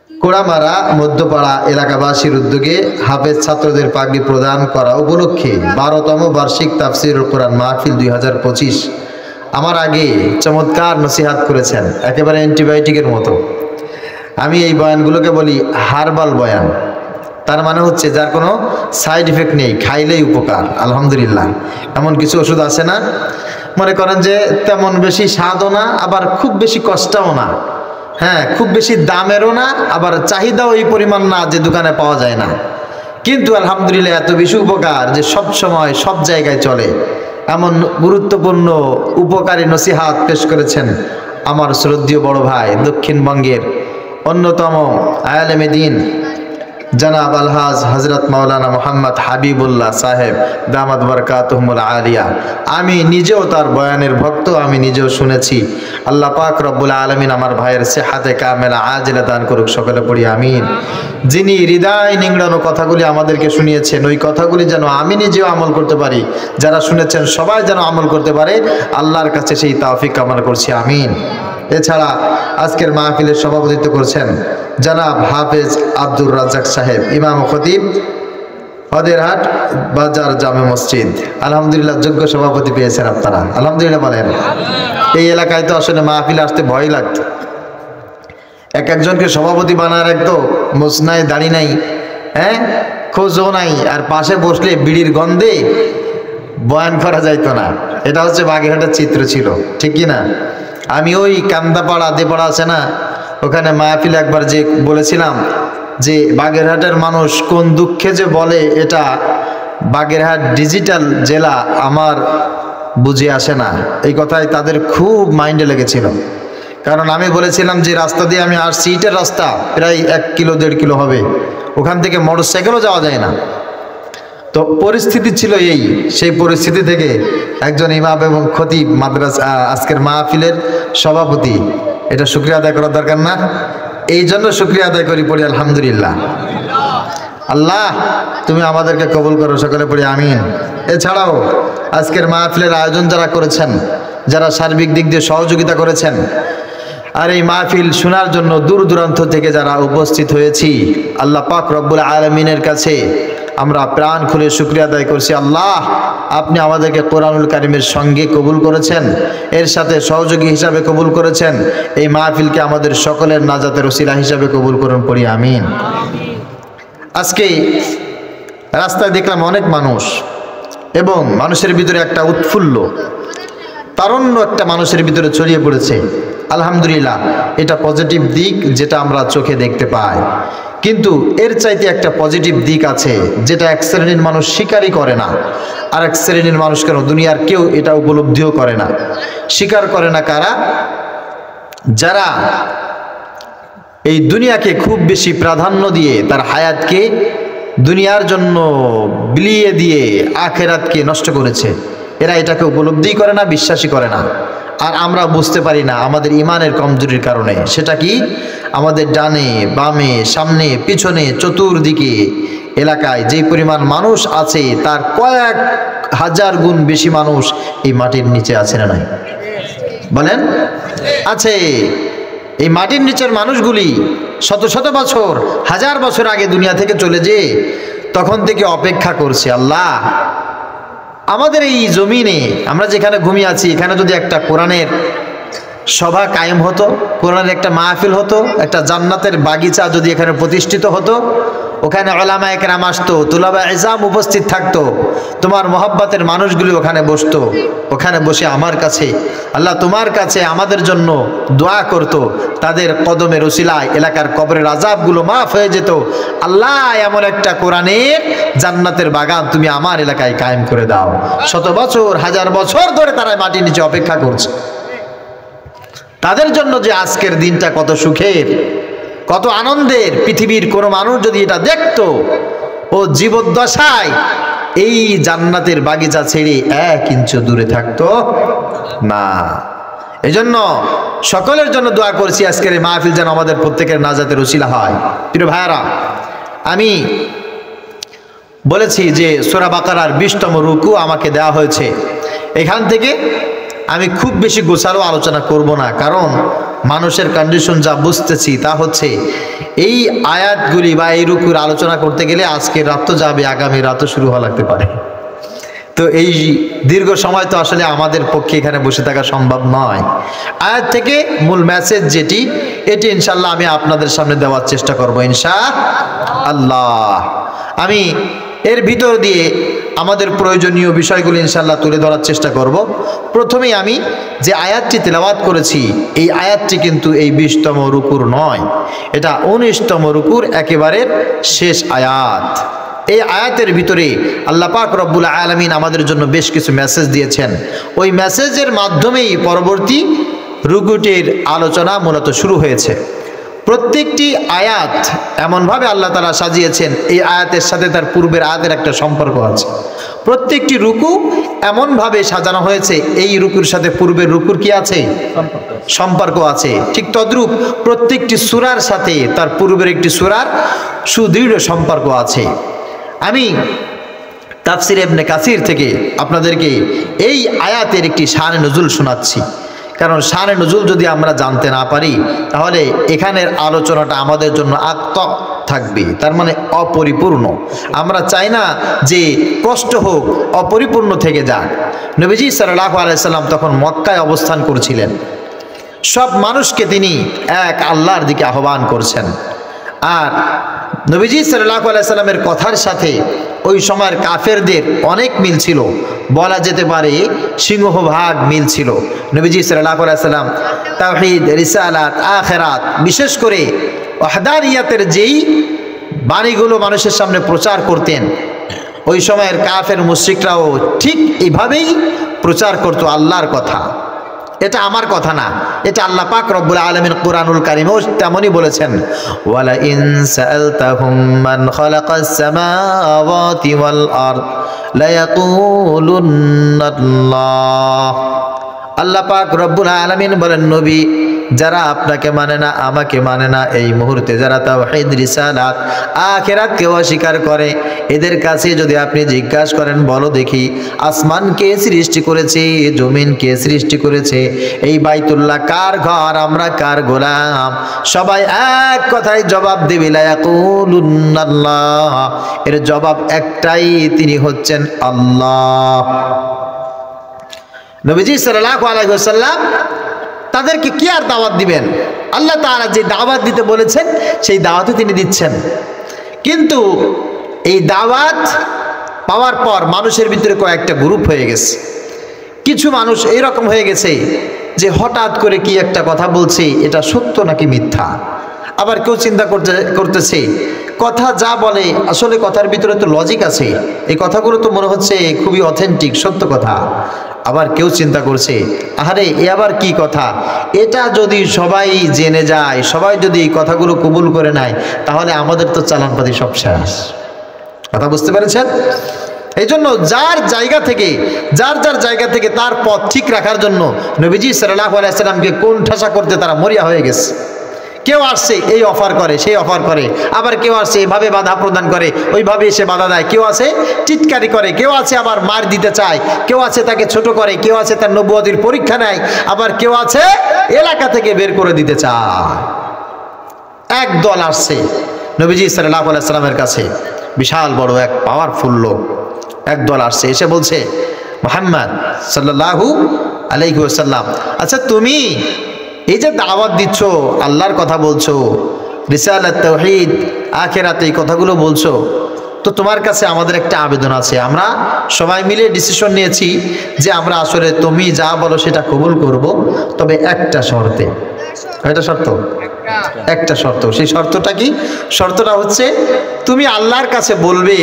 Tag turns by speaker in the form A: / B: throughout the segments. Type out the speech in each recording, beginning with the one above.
A: কোড়ামারা মধ্যপাড়া এলাকাবাসীর উদ্যোগে হাফেজ ছাত্রদের পাগড়ি প্রদান করা উপলক্ষে 12তম বার্ষিক তাফসিরুল কোরআন মাহফিল 2025 আমার আগে চমৎকার নসিহাত করেছেন, একেবারে অ্যান্টিবায়োটিকের মতো। আমি এই বয়ানগুলোকে বলি হার্বাল বয়ান। তার মানে হচ্ছে যার কোনো সাইড ইফেক্ট নেই, খাইলেই উপকার। আলহামদুলিল্লাহ, এমন কিছু ওষুধ আছে না, মনে করেন যে তেমন বেশি স্বাদও না, আবার খুব বেশি কষ্টও না, হ্যাঁ খুব বেশি দামেরও না, আবার চাহিদাও এই পরিমাণ না যে দোকানে পাওয়া যায় না, কিন্তু আলহামদুলিল্লাহ এত বেশি উপকার যে সব সময় সব জায়গায় চলে। এমন গুরুত্বপূর্ণ উপকারী নসিহাত পেশ করেছেন আমার শ্রদ্ধেয় বড় ভাই, দক্ষিণবঙ্গের অন্যতম আলেমে দ্বীন জনাব আলহাজ হজরত মাওলানা মোহাম্মদ হাবিবুল্লাহ সাহেব দামাত বরকাতুহুমুল আলিয়া। আমি নিজেও তার বয়ানের ভক্ত, আমি নিজেও শুনেছি। আল্লাহ পাক রব্বুল আলামিন আমার ভাইয়ের সেহাতে কামেলা আজিলা দান করুক, সকলে পড়ি আমিন। যিনি হৃদয় নিংড়ানো কথাগুলি আমাদেরকে শুনিয়েছেন, ওই কথাগুলি যেন আমি নিজেও আমল করতে পারি, যারা শুনেছেন সবাই যেন আমল করতে পারে, আল্লাহর কাছে সেই তৌফিক কামনা করছি, আমিন। এছাড়া আজকের মাহফিলের সভাপতিত্ব করছেন জনাব হাফেজ আব্দুর রাজ্জাক সাহেব, ইমাম ও খতিব, হদেরহাট বাজার জামে মসজিদ। আলহামদুলিল্লাহ, যোগ্য সভাপতি পেয়েছেন আপনারা, আলহামদুলিল্লাহ বলেন। এই এলাকায় তো আসলে মাহফিলে আসতে ভয় লাগতো, এক একজনকে সভাপতি বানায় রাখতো, মোছ নাই, দাড়ি নাই, হ্যাঁ খোঁজও নাই, আর পাশে বসলে বিড়ির গন্ধে বয়ান করা যাইতো না। এটা হচ্ছে বাগেরহাটের চিত্র ছিল, ঠিক কি না? আমি ওই কান্দাপাড়া দেপাড়া আছে না, ওখানে মাহফিলে একবার যে বলেছিলাম যে বাগেরহাটের মানুষ কোন দুঃখে যে বলে এটা বাগেরহাট ডিজিটাল জেলা আমার বুঝে আসে না, এই কথাই তাদের খুব মাইন্ডে লেগেছিল। কারণ আমি বলেছিলাম যে রাস্তা দিয়ে আমি আসছি, ইটের রাস্তা, প্রায় 1 কিলো 1.5 কিলো হবে, ওখান থেকে মোটর সাইকেলও যাওয়া যায় না। তো পরিস্থিতি ছিল এই, সেই পরিস্থিতি থেকে একজন ইমাম এবং খতিব মাদ্রাসা আজকের মাহফিলের সভাপতি, এটা শুকরিয়া আদায় করার দরকার না? এই জন্য শুকরিয়া আদায় করি, পড়ি আলহামদুলিল্লাহ। আল্লাহ তুমি আমাদেরকে কবুল করো, সকলে পড়ি আমিন। এছাড়াও আজকের মাহফিলের আয়োজন যারা করেছেন, যারা সার্বিক দিক দিয়ে সহযোগিতা করেছেন, আর এই মাহফিল শোনার জন্য দূর দূরান্ত থেকে যারা উপস্থিত হয়েছি, আল্লাহ পাক রব্বুল আলামিনের কাছে আমরা প্রাণ খুলে শুকরিয়া আদায় করছি। আল্লাহ, আপনি আমাদেরকে কোরআনুল কারীমের সঙ্গে কবুল করেছেন, এর সাথে সহযোগী হিসাবে কবুল করেছেন, এই মাহফিলকে আমাদের সকলের নাজাতের ওসিলা হিসাবে কবুল করুন, পড়ি আমিন। আজকে রাস্তায় দেখলাম অনেক মানুষ, এবং মানুষের ভিতরে একটা উৎফুল্ল তারুণ্য একটা মানুষের ভিতরে ছড়িয়ে পড়েছে। আলহামদুলিল্লাহ, এটা পজিটিভ দিক যেটা আমরা চোখে দেখতে পাই, কিন্তু এর চাইতে একটা পজিটিভ দিক আছে যেটা এক শ্রেণীর মানুষ স্বীকারই করে না। আর এক শ্রেণীর মানুষ কেন, দুনিয়ার কেউ এটা উপলব্ধিও করে না, স্বীকার করে না। কারা? যারা এই দুনিয়াকে খুব বেশি প্রাধান্য দিয়ে তার হায়াতকে দুনিয়ার জন্য বিলিয়ে দিয়ে আখেরাতকে নষ্ট করেছে, এরা এটাকে উপলব্ধি করে না, বিশ্বাসই করে না। আর আমরা বুঝতে পারি না আমাদের ইমানের কমজোরির কারণে। সেটা কি? আমাদের ডানে বামে সামনে পিছনে চতুর্দিকে এলাকায় যে পরিমাণ মানুষ আছে তার কয়েক হাজার গুণ বেশি মানুষ এই মাটির নিচে আছে না নাই? বলেন আছে। এই মাটির নিচের মানুষগুলি শত শত বছর, হাজার বছর আগে দুনিয়া থেকে চলে যেয়ে তখন থেকে অপেক্ষা করছে, আল্লাহ আমাদের এই জমিনে আমরা যেখানে ঘুমিয়ে আছি, এখানে যদি একটা কোরআনের সভা কায়েম হতো, কোরআনের একটা মাহফিল হতো, একটা জান্নাতের বাগিচা যদি এখানে প্রতিষ্ঠিত হতো, ওখানে উলামায়ে কেরাম আসতো, তুলাবা ইলম উপস্থিত থাকতো, তোমার মহব্বতের মানুষগুলি ওখানে বসতো, ওখানে বসে আমার কাছে আল্লাহ তোমার কাছে আমাদের জন্য দোয়া করতো, তাদের কদমের ওসিলায় এলাকার কবরের আযাবগুলো মাফ হয়ে যেত। আল্লাহ এমন একটা কোরআনের জান্নাতের বাগান তুমি আমার এলাকায় কায়েম করে দাও। শত বছর হাজার বছর ধরে তারা মাটির নিচে অপেক্ষা করছে। তাদের জন্য যে আজকের দিনটা কত সুখের, কত আনন্দের, পৃথিবীর কোনো মানুষ যদি এটা দেখতো, ও জীবদ্দশায় এই জান্নাতের বাগিচা ছেড়ে 1 ইঞ্চি দূরে থাকতো না। এজন্য সকলের জন্য দোয়া করছি আজকের এই মাহফিল যেন আমাদের প্রত্যেকের নাজাতের ওসিলা হয়। প্রিয় ভাইরা, আমি বলেছি যে সূরা বাকারার 20তম রুকু আমাকে দেওয়া হয়েছে। এখান থেকে আমি খুব বেশি গোছালো আলোচনা করব না, কারণ মানুষের কন্ডিশন যা বুঝতেছি তা হচ্ছে এই আয়াতগুলি বা এই রুকুর আলোচনা করতে গেলে আজকের রাত তো যাবে, আগামী রাতও শুরু হওয়া লাগতে পারে। তো এই দীর্ঘ সময় তো আসলে আমাদের পক্ষে এখানে বসে থাকা সম্ভব নয়। আয়াত থেকে মূল মেসেজ যেটি, এটি ইনশাআল্লাহ আমি আপনাদের সামনে দেওয়ার চেষ্টা করব ইনশাআল্লাহ। আমি এর ভিতর দিয়ে আমাদের প্রয়োজনীয় বিষয়গুলো ইনশাআল্লাহ তুলে ধরার চেষ্টা করব। প্রথমেই আমি যে আয়াতটি তেলাওয়াত করেছি এই আয়াতটি কিন্তু এই 20তম রুকুর নয়, এটা 19তম রুকুর একেবারে শেষ আয়াত। এই আয়াতের ভিতরে আল্লাহ পাক রব্বুল আলামিন আমাদের জন্য বেশ কিছু মেসেজ দিয়েছেন। ওই মেসেজের মাধ্যমেই পরবর্তী রুকুটির আলোচনা মূলত শুরু হয়েছে। প্রত্যেকটি আয়াত এমনভাবে আল্লাহ তাআলা সাজিয়েছেন, এই আয়াতের সাথে তার পূর্বের আয়াতের একটা সম্পর্ক আছে। প্রত্যেকটি রুকু এমনভাবে সাজানো হয়েছে, এই রুকুর সাথে পূর্বের রুকুর কি আছে? সম্পর্ক আছে। ঠিক তদ্রূপ প্রত্যেকটি সূরার সাথে তার পূর্বের একটি সূরার সুদৃঢ় সম্পর্ক আছে। আমি তাফসির ইবনে কাসির থেকে আপনাদেরকে এই আয়াতের একটি শানে নুজুল শোনাচ্ছি, কারণ শানে নুজুল যদি আমরা জানতে না পারি তাহলে এখানের আলোচনাটা আমাদের জন্য আত্ম থাকবে, তার মানে অপরিপূর্ণ। আমরা চাই না যে কষ্ট হোক, অপরিপূর্ণ থেকে যাক। নবীজি সাল্লাল্লাহু আলাইহি সাল্লাম তখন মক্কায় অবস্থান করছিলেন, সব মানুষকে তিনি এক আল্লাহর দিকে আহ্বান করছেন। আর নবীজি সাল্লাল্লাহু আলাইহি সাল্লামের কথার সাথে ওই সময়ের কাফেরদের অনেক মিল ছিল, বলা যেতে পারে সিংহভাগ মিল ছিল। নবীজি সাল্লাল্লাহু আলাইহি সাল্লাম তাওহীদ, রিসালাত, আখিরাত, বিশেষ করে ওয়াহদানিয়াতের যেই বাণীগুলো মানুষের সামনে প্রচার করতেন, ওই সময়ের কাফের মুশরিকরাও ঠিক এইভাবেই প্রচার করত আল্লাহর কথা। এটা আমার কথা না, এটা আল্লাহ পাক রব্বুল আলামিন কুরআনুল কারীমেও তেমনই বলেছেন, ওয়ালা ইন সাআলতাহুম মান খালাকাস সামাওয়াতি ওয়াল আরদ লা ইয়াকুলুন্নাল্লাহ। আল্লাহ পাক রব্বুল আলামিন বলেন, নবী যারা আপনাকে মানে না, আমাকে মানে না, এই মুহূর্তে যারা তাওহীদ, রিসালাত, আখিরাতকে অস্বীকার করে, এদের কাছে যদি আপনি জিজ্ঞাসা করেন, বলো দেখি আসমান কে সৃষ্টি করেছে, জমিন কে সৃষ্টি করেছে, এই বাইতুল্লাহ কার ঘর, আমরা কার গোলাম, সবাই এক কথায় জবাব দেবে লা ইয়াকুলুন্নাল্লাহ। এর জবাব একটাই, তিনি হচ্ছেন আল্লাহ। নবীজি সাল্লাল্লাহু আলাইহি ওয়াসাল্লাম তাদেরকে কি আর দাওয়াত দিবেন? আল্লাহ তাআলা যে দাওয়াত দিতে বলেছেন সেই দাওয়াতই তিনি দিচ্ছেন। কিন্তু এই দাওয়াত পাওয়ার পর মানুষের ভিতরে কয়েকটা গ্রুপ হয়ে গেছে। কিছু মানুষ এইরকম হয়ে গেছে যে হঠাৎ করে কি একটা কথা বলছে, এটা সত্য নাকি মিথ্যা। আবার কেউ চিন্তা করতেছে কথা যা বলে আসলে কথার ভিতরে তো লজিক আছে, এই কথাগুলো তো মনে হচ্ছে খুবই অথেন্টিক, সত্য কথা। আবার কেউ চিন্তা করছে, আরে এ আবার কি কথা, এটা যদি সবাই জেনে যায়, সবাই যদি এই কথাগুলো কবুল করে নেয়, তাহলে আমাদের তো চালানপাতি সব শেষ। কথা বুঝতে পেরেছেন? এই জন্য যার জায়গা থেকে তার পথ ঠিক রাখার জন্য নবীজি সাল্লাল্লাহু আলাইহি সাল্লামকে কোন ঠাসা করতে তারা মরিয়া হয়ে গেছে। কেউ আসছে এই অফার করে, সেই অফার করে, আবার কেউ আসছে এভাবে বাধা প্রদান করে, ওইভাবে এসে বাধা দেয়, কেউ আছে চিৎকারি করে, কেউ আছে আবার মার দিতে চায়, কেউ আছে তাকে ছোট করে, কেউ আছে তার নবুয়তির পরীক্ষা নেয়, আবার কেউ আছে এলাকা থেকে বের করে দিতে চায়। এক দল আসছে নবীজি সাল্লাল্লাহু আলাইহি সাল্লামের কাছে, বিশাল বড় এক পাওয়ারফুল লোক, এক দল আসছে, এসে বলছে, মুহাম্মদ সাল্লাল্লাহু আলাইহি ওয়াসাল্লাম, আচ্ছা তুমি এই যে দাওয়াত দিচ্ছ, আল্লাহর কথা বলছো, রিসালাত, তাওহীদ, আখিরাত, এই কথাগুলো বলছো, তো তোমার কাছে আমাদের একটা আবেদন আছে। আমরা সবাই মিলে ডিসিশন নিয়েছি যে আমরা আসলে তুমি যা বলো সেটা কবুল করব, তবে একটা শর্তে। কয়টা শর্ত? একটা শর্ত। সেই শর্তটা কি? শর্তটা হচ্ছে তুমি আল্লাহর কাছে বলবে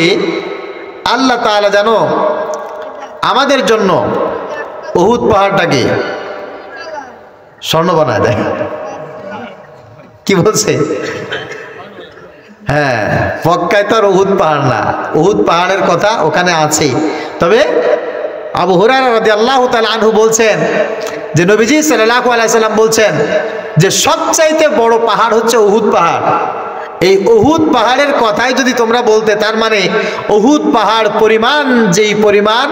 A: আল্লাহ তাআলা জানো আমাদের জন্য উহুদ পাহাড়টাকে স্বর্ণ বানায় দেয়। কি বলছে? হ্যাঁ, মক্কায় তো আর উহুদ পাহাড় না, উহুদ পাহাড়ের কথা ওখানে আছে। তবে আবু হুরায়রা রাদিয়াল্লাহু তাআলা আনহু বলছেন যে নবীজি সাল্লাল্লাহু আলাইহি সাল্লাম বলছেন যে সবচাইতে বড় পাহাড় হচ্ছে উহুদ পাহাড়। এই উহুদ পাহাড়ের কথাই যদি তোমরা বলতে, তার মানে উহুদ পাহাড় পরিমাণ যেই পরিমাণ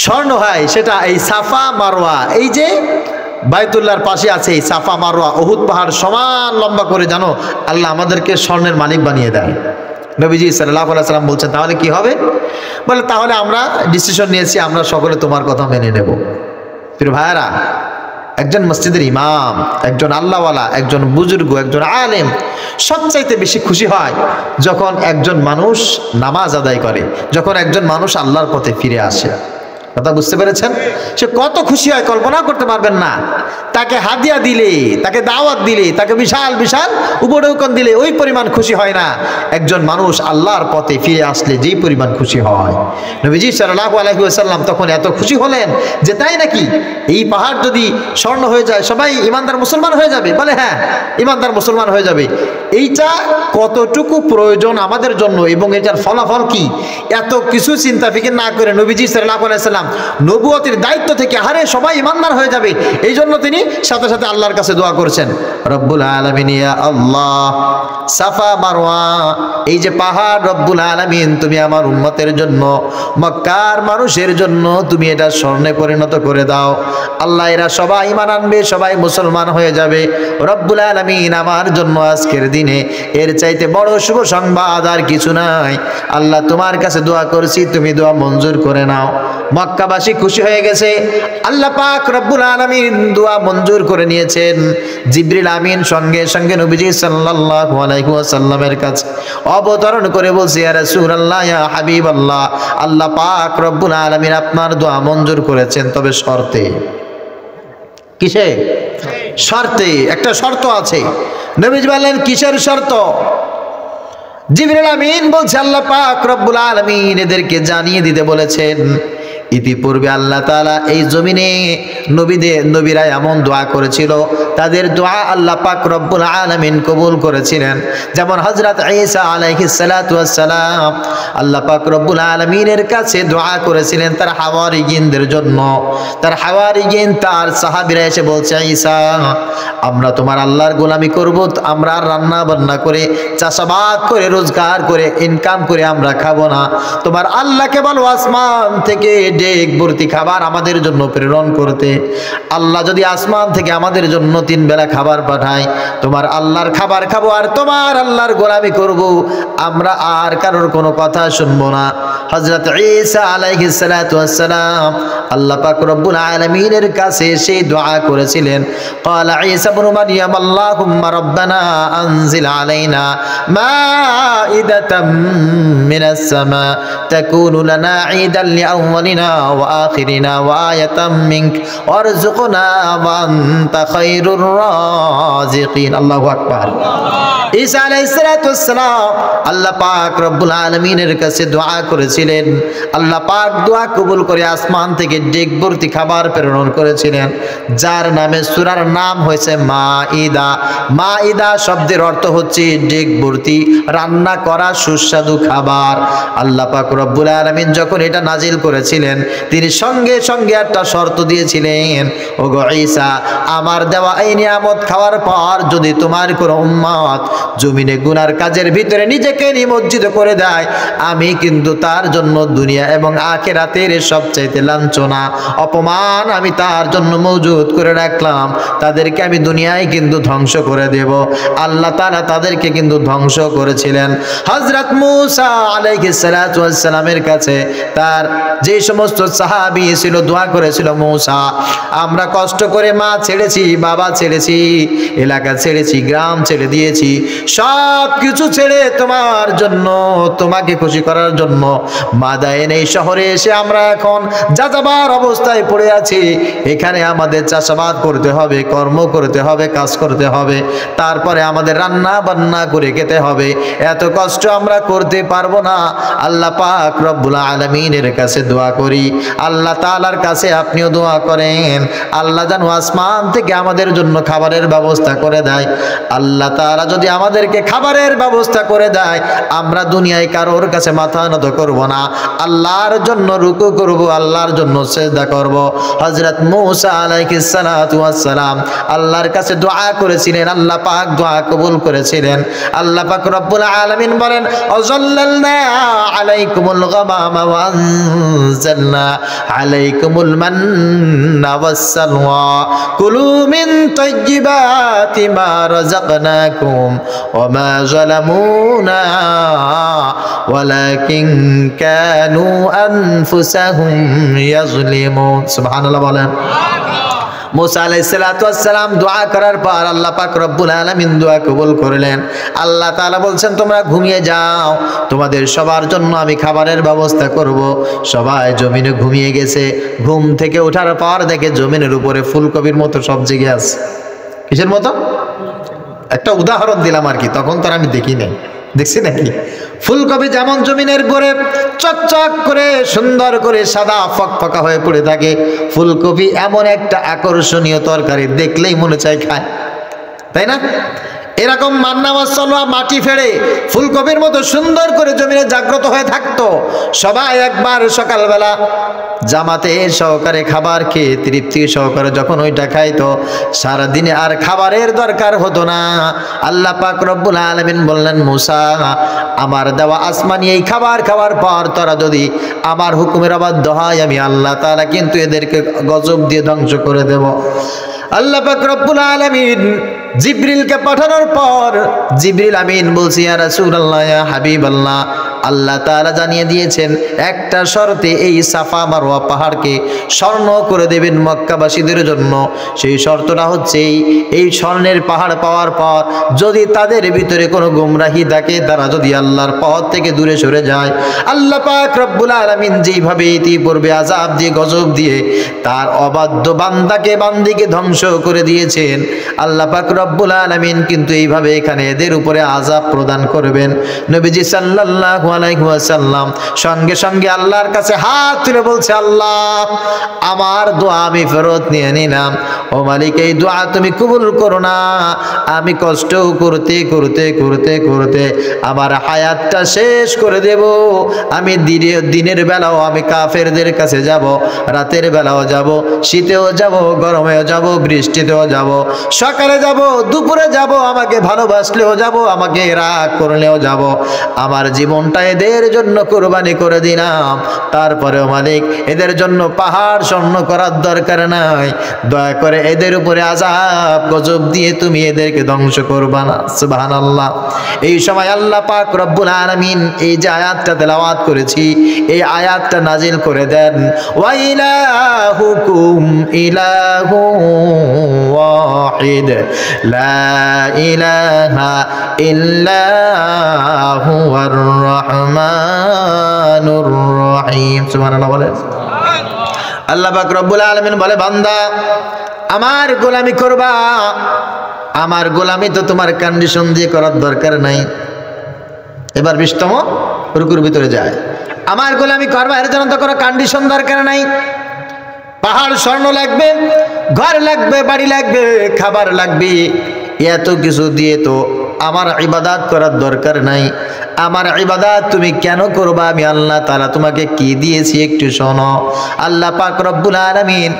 A: স্বর্ণ হয়, সেটা এই সাফা মারওয়া, এই যে বাইতুল্লাহর পাশে আছে এই সাফা মারওয়া উহুদ পাহাড় সমান লম্বা করে জানো আল্লাহ আমাদেরকে স্বর্ণের মালিক বানিয়ে দেয়। নবীজি সাল্লাল্লাহু আলাইহি সাল্লাম বলছেন তাহলে কি হবে? বলে তাহলে আমরা ডিসিশন নিয়েছি আমরা সকলে তোমার কথা মেনে নেব। প্রিয় ভাইরা, একজন মসজিদের ইমাম, একজন আল্লাহওয়ালা, একজন বুজুর্গ, একজন আলেম সবচাইতে বেশি খুশি হয় যখন একজন মানুষ নামাজ আদায় করে, যখন একজন মানুষ আল্লাহর পথে ফিরে আসে। কথা বুঝতে পেরেছেন? সে কত খুশি হয় কল্পনা করতে পারবেন না। তাকে হাদিয়া দিলে, তাকে দাওয়াত দিলে, তাকে বিশাল বিশাল উপঢৌকন দিলে ওই পরিমাণ খুশি হয় না একজন মানুষ আল্লাহর পথে ফিরে আসলে যেই পরিমাণ খুশি হয়। নবীজি সাল্লাল্লাহু আলাইহি ওয়াসাল্লাম তখন এত খুশি হলেন যে তাই নাকি এই পাহাড় যদি স্বর্ণ হয়ে যায় সবাই ইমানদার মুসলমান হয়ে যাবে? বলে হ্যাঁ, ইমানদার মুসলমান হয়ে যাবে। এইটা কতটুকু প্রয়োজন আমাদের জন্য এবং এটার ফলাফল কি, এত কিছু চিন্তা ফিকির না করে নবীজি সাল্লাল্লাহু আলাইহি ওয়াসাল্লাম নবুয়তের দায়িত্ব থেকে হারে সবাই ইমানদার হয়ে যাবে এই জন্য তিনি সাথে সাথে আল্লাহর কাছে দোয়া করেছেন, রব্বুল আলামিন ইয়া আল্লাহ, সাফা মারওয়া এই যে পাহাড় রব্বুল আলামিন তুমি আমার উম্মতের জন্য, মক্কার মানুষের জন্য তুমি এটা স্বর্ণে পরিণত করে দাও। আল্লাহ এরা সবাই ঈমান আনবে, সবাই মুসলমান হয়ে যাবে। রব্বুল আলামিন আমার জন্য আজকের দিনে এর চাইতে বড় শুভ সংবাদ আর কিছু নাই। আল্লাহ তোমার কাছে দোয়া করছি, তুমি দোয়া মঞ্জুর করে নাও। মক্কাবাসী খুশি হয়ে গেছে, আল্লাহ পাক রব্বুল আলামিন দোয়া মঞ্জুর করে নিয়েছেন। জিবরিল আমিন সঙ্গে সঙ্গে নবীজি সাল্লাল্লাহু আলাইহি ওয়াসাল্লামের কাছে অবতরণ করে বলছে, ইয়া রাসূলুল্লাহ, ইয়া হাবিবাল্লাহ, আল্লাহ পাক রব্বুল আলামিন আপনার দোয়া মঞ্জুর করেছেন, তবে শর্তে। কিসে? শর্তে। একটা শর্ত আছে। নবীজি বললেন কিসের শর্ত? জিবরিল আমিন বলছে আল্লাহ পাক রব্বুল আলামিন এদেরকে জানিয়ে দিতে বলেছেন ইতিপূর্বে আল্লাহ তাআলা এই জমিনে নবীরা এমন দোয়া করেছিল, তাদের দোয়া আল্লাহ পাক রব্বুল আলামিন কবুল করেছিলেন। যেমন হযরত ঈসা আলাইহিস সালাতু ওয়াস সালাম আল্লাহ পাক রব্বুল আলামিনের কাছে দোয়া করেছিলেন তার হাওয়ারিয়িনদের জন্য। তার হাওয়ারিয়িন, তার সাহাবীরা এসে বলছে, ঈসা আমরা তোমার আল্লাহর গোলামি করব, আমরা রান্না বান্না করে চাষাবাদ করে রোজগার করে ইনকাম করে আমরা খাবো না। তোমার আল্লাহকে বলো আসমান থেকে ডেক ভর্তি খাবার আমাদের জন্য প্রেরণ করতে। আল্লাহ যদি আসমান থেকে আমাদের জন্য 3 বেলা খাবার পাঠায়, তোমার আল্লাহর খাবার খাবো আর তোমার আল্লাহর গোলামি করব, আমরা আর কারোর কোনো কথা শুনবো না। হযরত ঈসা আলাইহিস সালাতু ওয়াস সালাম আল্লাহ পাক রব্বুল আলামিনের কাছে সেই দোয়া করেছিলেন, ক্বালা ঈসা ইবনে মারইয়াম আল্লাহুম্মা রাব্বানা আনজিল আলাইনা মাইদাতাম মিনাস সামা তাকুনু লানা ঈদান লিআউয়ালিনা ওয়া আখিরিনা ওয়া আয়াতাম মিনক ওয়ারযুকনা ওয়া আনতা খায়রুর রাযিকিন। আল্লাহু আকবার। ঈসা আলাইহিস সালাতু ওয়াস সালাম আল্লাহ পাক রব্বুল আলামিনের কাছে দোয়া করেছিলেন। আল্লাহ পাক দোয়া কবুল করে আসমান থেকে ডেক ভর্তি খাবার প্রেরণ করেছিলেন, যার নামে সূরার নাম হয়েছে মাইদা। মাইদা শব্দের অর্থ হচ্ছে ডেক ভর্তি রান্না করা সুস্বাদু খাবার। আল্লাহ পাক রব্বুল আলামিন যখন এটা নাজিল করেছিলেন তিনি সঙ্গে সঙ্গে একটা শর্ত দিয়েছিলেন, ওগো ঈসা আমার দেওয়া এই নিয়ামত খাওয়ার পর যদি তোমার কোনো উম্মত জমিনে গুনার কাজের ভিতরে নিজেকে নিমজ্জিত করে দেয়, আমি কিন্তু তার জন্য দুনিয়া এবং আখিরাতের সবচাইতে লাঞ্ছনা অপমান আমি তার জন্য মজুদ করে রাখলাম। তাদেরকে আমি দুনিয়ায় কিন্তু ধ্বংস করে দেব। আল্লাহ তাআলা তাদেরকে কিন্তু ধ্বংস করেছিলেন। হযরত মূসা আলাইহিস সালাতু ওয়াস সালামের কাছে তার যে সমস্ত সাহাবী ছিল দোয়া করেছিল, মূসা আমরা কষ্ট করে মা ছেড়েছি, বাবা ছেড়েছি, এলাকা ছেড়েছি, গ্রাম ছেড়ে দিয়েছি, সব কিছু ছেড়ে তোমার জন্য, তোমাকে খুশি করার জন্য মাদায়েন এই শহরে এসে আমরা এখন যাযাবার অবস্থায় পড়ে আছি। এখানে আমাদের চাষাবাদ করতে হবে, কর্ম করতে হবে, কাজ করতে হবে, তারপরে আমাদের রান্না বান্না করে খেতে হবে। এত কষ্ট আমরা করতে পারবো না। আল্লাহ পাক রব্বুল আলামিনের কাছে দোয়া করি, আল্লাহ তাআলার কাছে আপনিও দোয়া করেন, আল্লাহ যেন আসমান থেকে আমাদের জন্য খাবারের ব্যবস্থা করে দেয়। আল্লাহ তাআলা যদি আমাদেরকে খাবারের ব্যবস্থা করে দেয়, আমরা দুনিয়ায় কারোর কাছে মাথা নত করব না, আল্লাহর জন্য রুকু করব, আল্লাহর জন্য সিজদা করব। হযরত মূসা আলাইহিস সালাতু ওয়াস সালাম আল্লাহর কাছে দোয়া করেছিলেন, আল্লাহ পাক দোয়া কবুল করেছিলেন। আল্লাহ পাক রব্বুল আলামিন বলেন, আযাল্লালনা আলাইকুমুল গামামা ওয়া আনজালনা নাযালনা আলাইকুমুল মান্না ওয়াসসালওয়া কুলু মিন তাইয়্যিবাতি মা রাযাকনাকুম ওয়া মা যালামুনা ওয়ালাকিন কানু আনফুসাহুম ইয়াযলিমুন। সুবহানাল্লাহ বলেন। মুসা আলাইহিস সালাতু ওয়াস সালাম দোয়া করার পর আল্লাহ পাক রব্বুল আলামিন দোয়া কবুল করলেন। আল্লাহ তাআলা বলছেন তোমরা ঘুমিয়ে যাও, তোমাদের সবার জন্য আমি খাবারের ব্যবস্থা করব। সবাই জমিনে ঘুমিয়ে গেছে। ঘুম থেকে ওঠার পর দেখে জমিনের উপরে ফুলকপির মতো সব জেগে আছে। কিসের মতো? একটা উদাহরণ দিলাম আর কি, তখন তো আমি দেখি নাই, দেখছি নাকি? ফুলকপি যেমন জমিনের উপরে চকচক করে সুন্দর করে সাদা ফকফকা হয়ে পড়ে থাকে, ফুলকপি এমন একটা আকর্ষণীয় তরকারি, দেখলেই মনে চায় খায়, তাই না? এরকম মান্না মাসাল্লাহ মাটি ফেড়ে ফুলকপির মতো সুন্দর করে জমিনে জাগ্রত হয়ে থাকতো। সবাই একবার সকালবেলা জামাতে সহকারে খাবার খেয়ে তৃপ্তি সহকারে যখন ওইটা খাইতো, সারাদিনে আর খাবারের দরকার হতো না। আল্লাহ পাক রব্বুল আলামিন বললেন, মুসা আমার দেওয়া আসমানি এই খাবার খাওয়ার পর তোরা যদি আমার হুকুমের অবাধ্য হয়, আমি আল্লাহ তাআলা কিন্তু এদেরকে গজব দিয়ে ধ্বংস করে দেব। আল্লাহ পাক রব্বুল আলামিন জিবরিলকে পাঠানোর পর জিবরিল আমিন বলছি, ইয়া রাসূলুল্লাহ, ইয়া হাবিবাল্লাহ, আল্লাহ তাআলা জানিয়ে দিয়েছেন একটা শর্তে এই সাফা মারওয়া পাহাড়কে স্বর্ণ করে দেবেন মক্কাবাসীদের জন্য। সেই শর্তটা হচ্ছে এই স্বর্ণের পাহাড় পাওয়ার পর যদি তাদের ভিতরে কোনো গুমরাহি থাকে, তারা যদি আল্লাহর পথ থেকে দূরে সরে যায়, আল্লাহ পাক রব্বুল আলামিন যেইভাবে ইতিপূর্বে আযাব দিয়ে গজব দিয়ে তার অবাধ্য বান্দিকে ধ্বংস করে দিয়েছেন, আল্লাহ পাক রব্বুল আলামিন কিন্তু এইভাবে এখানে এদের উপরে আযাব প্রদান করবেন। নবীজি সাল্লাল্লাহু আলাইহি ওয়াসাল্লাম সঙ্গে সঙ্গে আল্লাহর কাছে হাত তুলে বলছে, আল্লাহ আমার দোয়া আমি ফেরত নিয়ে নিলাম, ও মালিক এই দোয়া তুমি কবুল করো না। আমি কষ্ট করতে করতে করতে করতে আমার হায়াতটা শেষ করে দেব। আমি দিনের বেলাও আমি কাফেরদের কাছে যাব, রাতের বেলাও যাব, শীতেও যাব, গরমেও যাব, বৃষ্টিতেও যাব, সকালে যাব, দুপুরে যাব, আমাকে ভালোবাসলেও যাব, আমাকে রাগ করলেও যাব। আমার জীবনটা এদের জন্য কোরবানি করে দিলাম। তারপরেও মালিক এদের জন্য পাহাড় স্বর্ণ করার দরকার নাই, দয়া করে এদের উপরে আযাব গজব দিয়ে তুমি এদেরকে ধ্বংস করবা না। সুবহানাল্লাহ। এই সময় আল্লাহ পাক রব্বুল আলামিন এই যে আয়াতটা তেলাওয়াত করেছি, এই আয়াতটা নাজিল করে দেন, ওয়া ইলাহুকুম ইলাহু ওয়াহিদ লা ইলাহা ইল্লা হুয়ার রহমানুর রহিম। সুবহানাল্লাহ বলেন। আল্লাহ পাক রব্বুল আলামিন বলে, বান্দা আমার গোলামি করবা, আমার গোলামি তো তোমার কন্ডিশন দিয়ে করার দরকার নাই। এবার 20তম রুকুর ভিতরে যায়, আমার গোলামি করবা, এর জন্য তো কোনো কন্ডিশন দরকার নাই। পাহাড় স্বর্ণ লাগবে, ঘর লাগবে, বাড়ি লাগবে, খাবার লাগবে, এত কিছু দিয়ে তো আমার ইবাদত করার দরকার নাই। আমার ইবাদত তুমি কেন করবা? আমি আল্লাহ তাআলা তোমাকে কি দিয়েছি একটু শোনো। আল্লাহ পাক রব্বুল আলামিন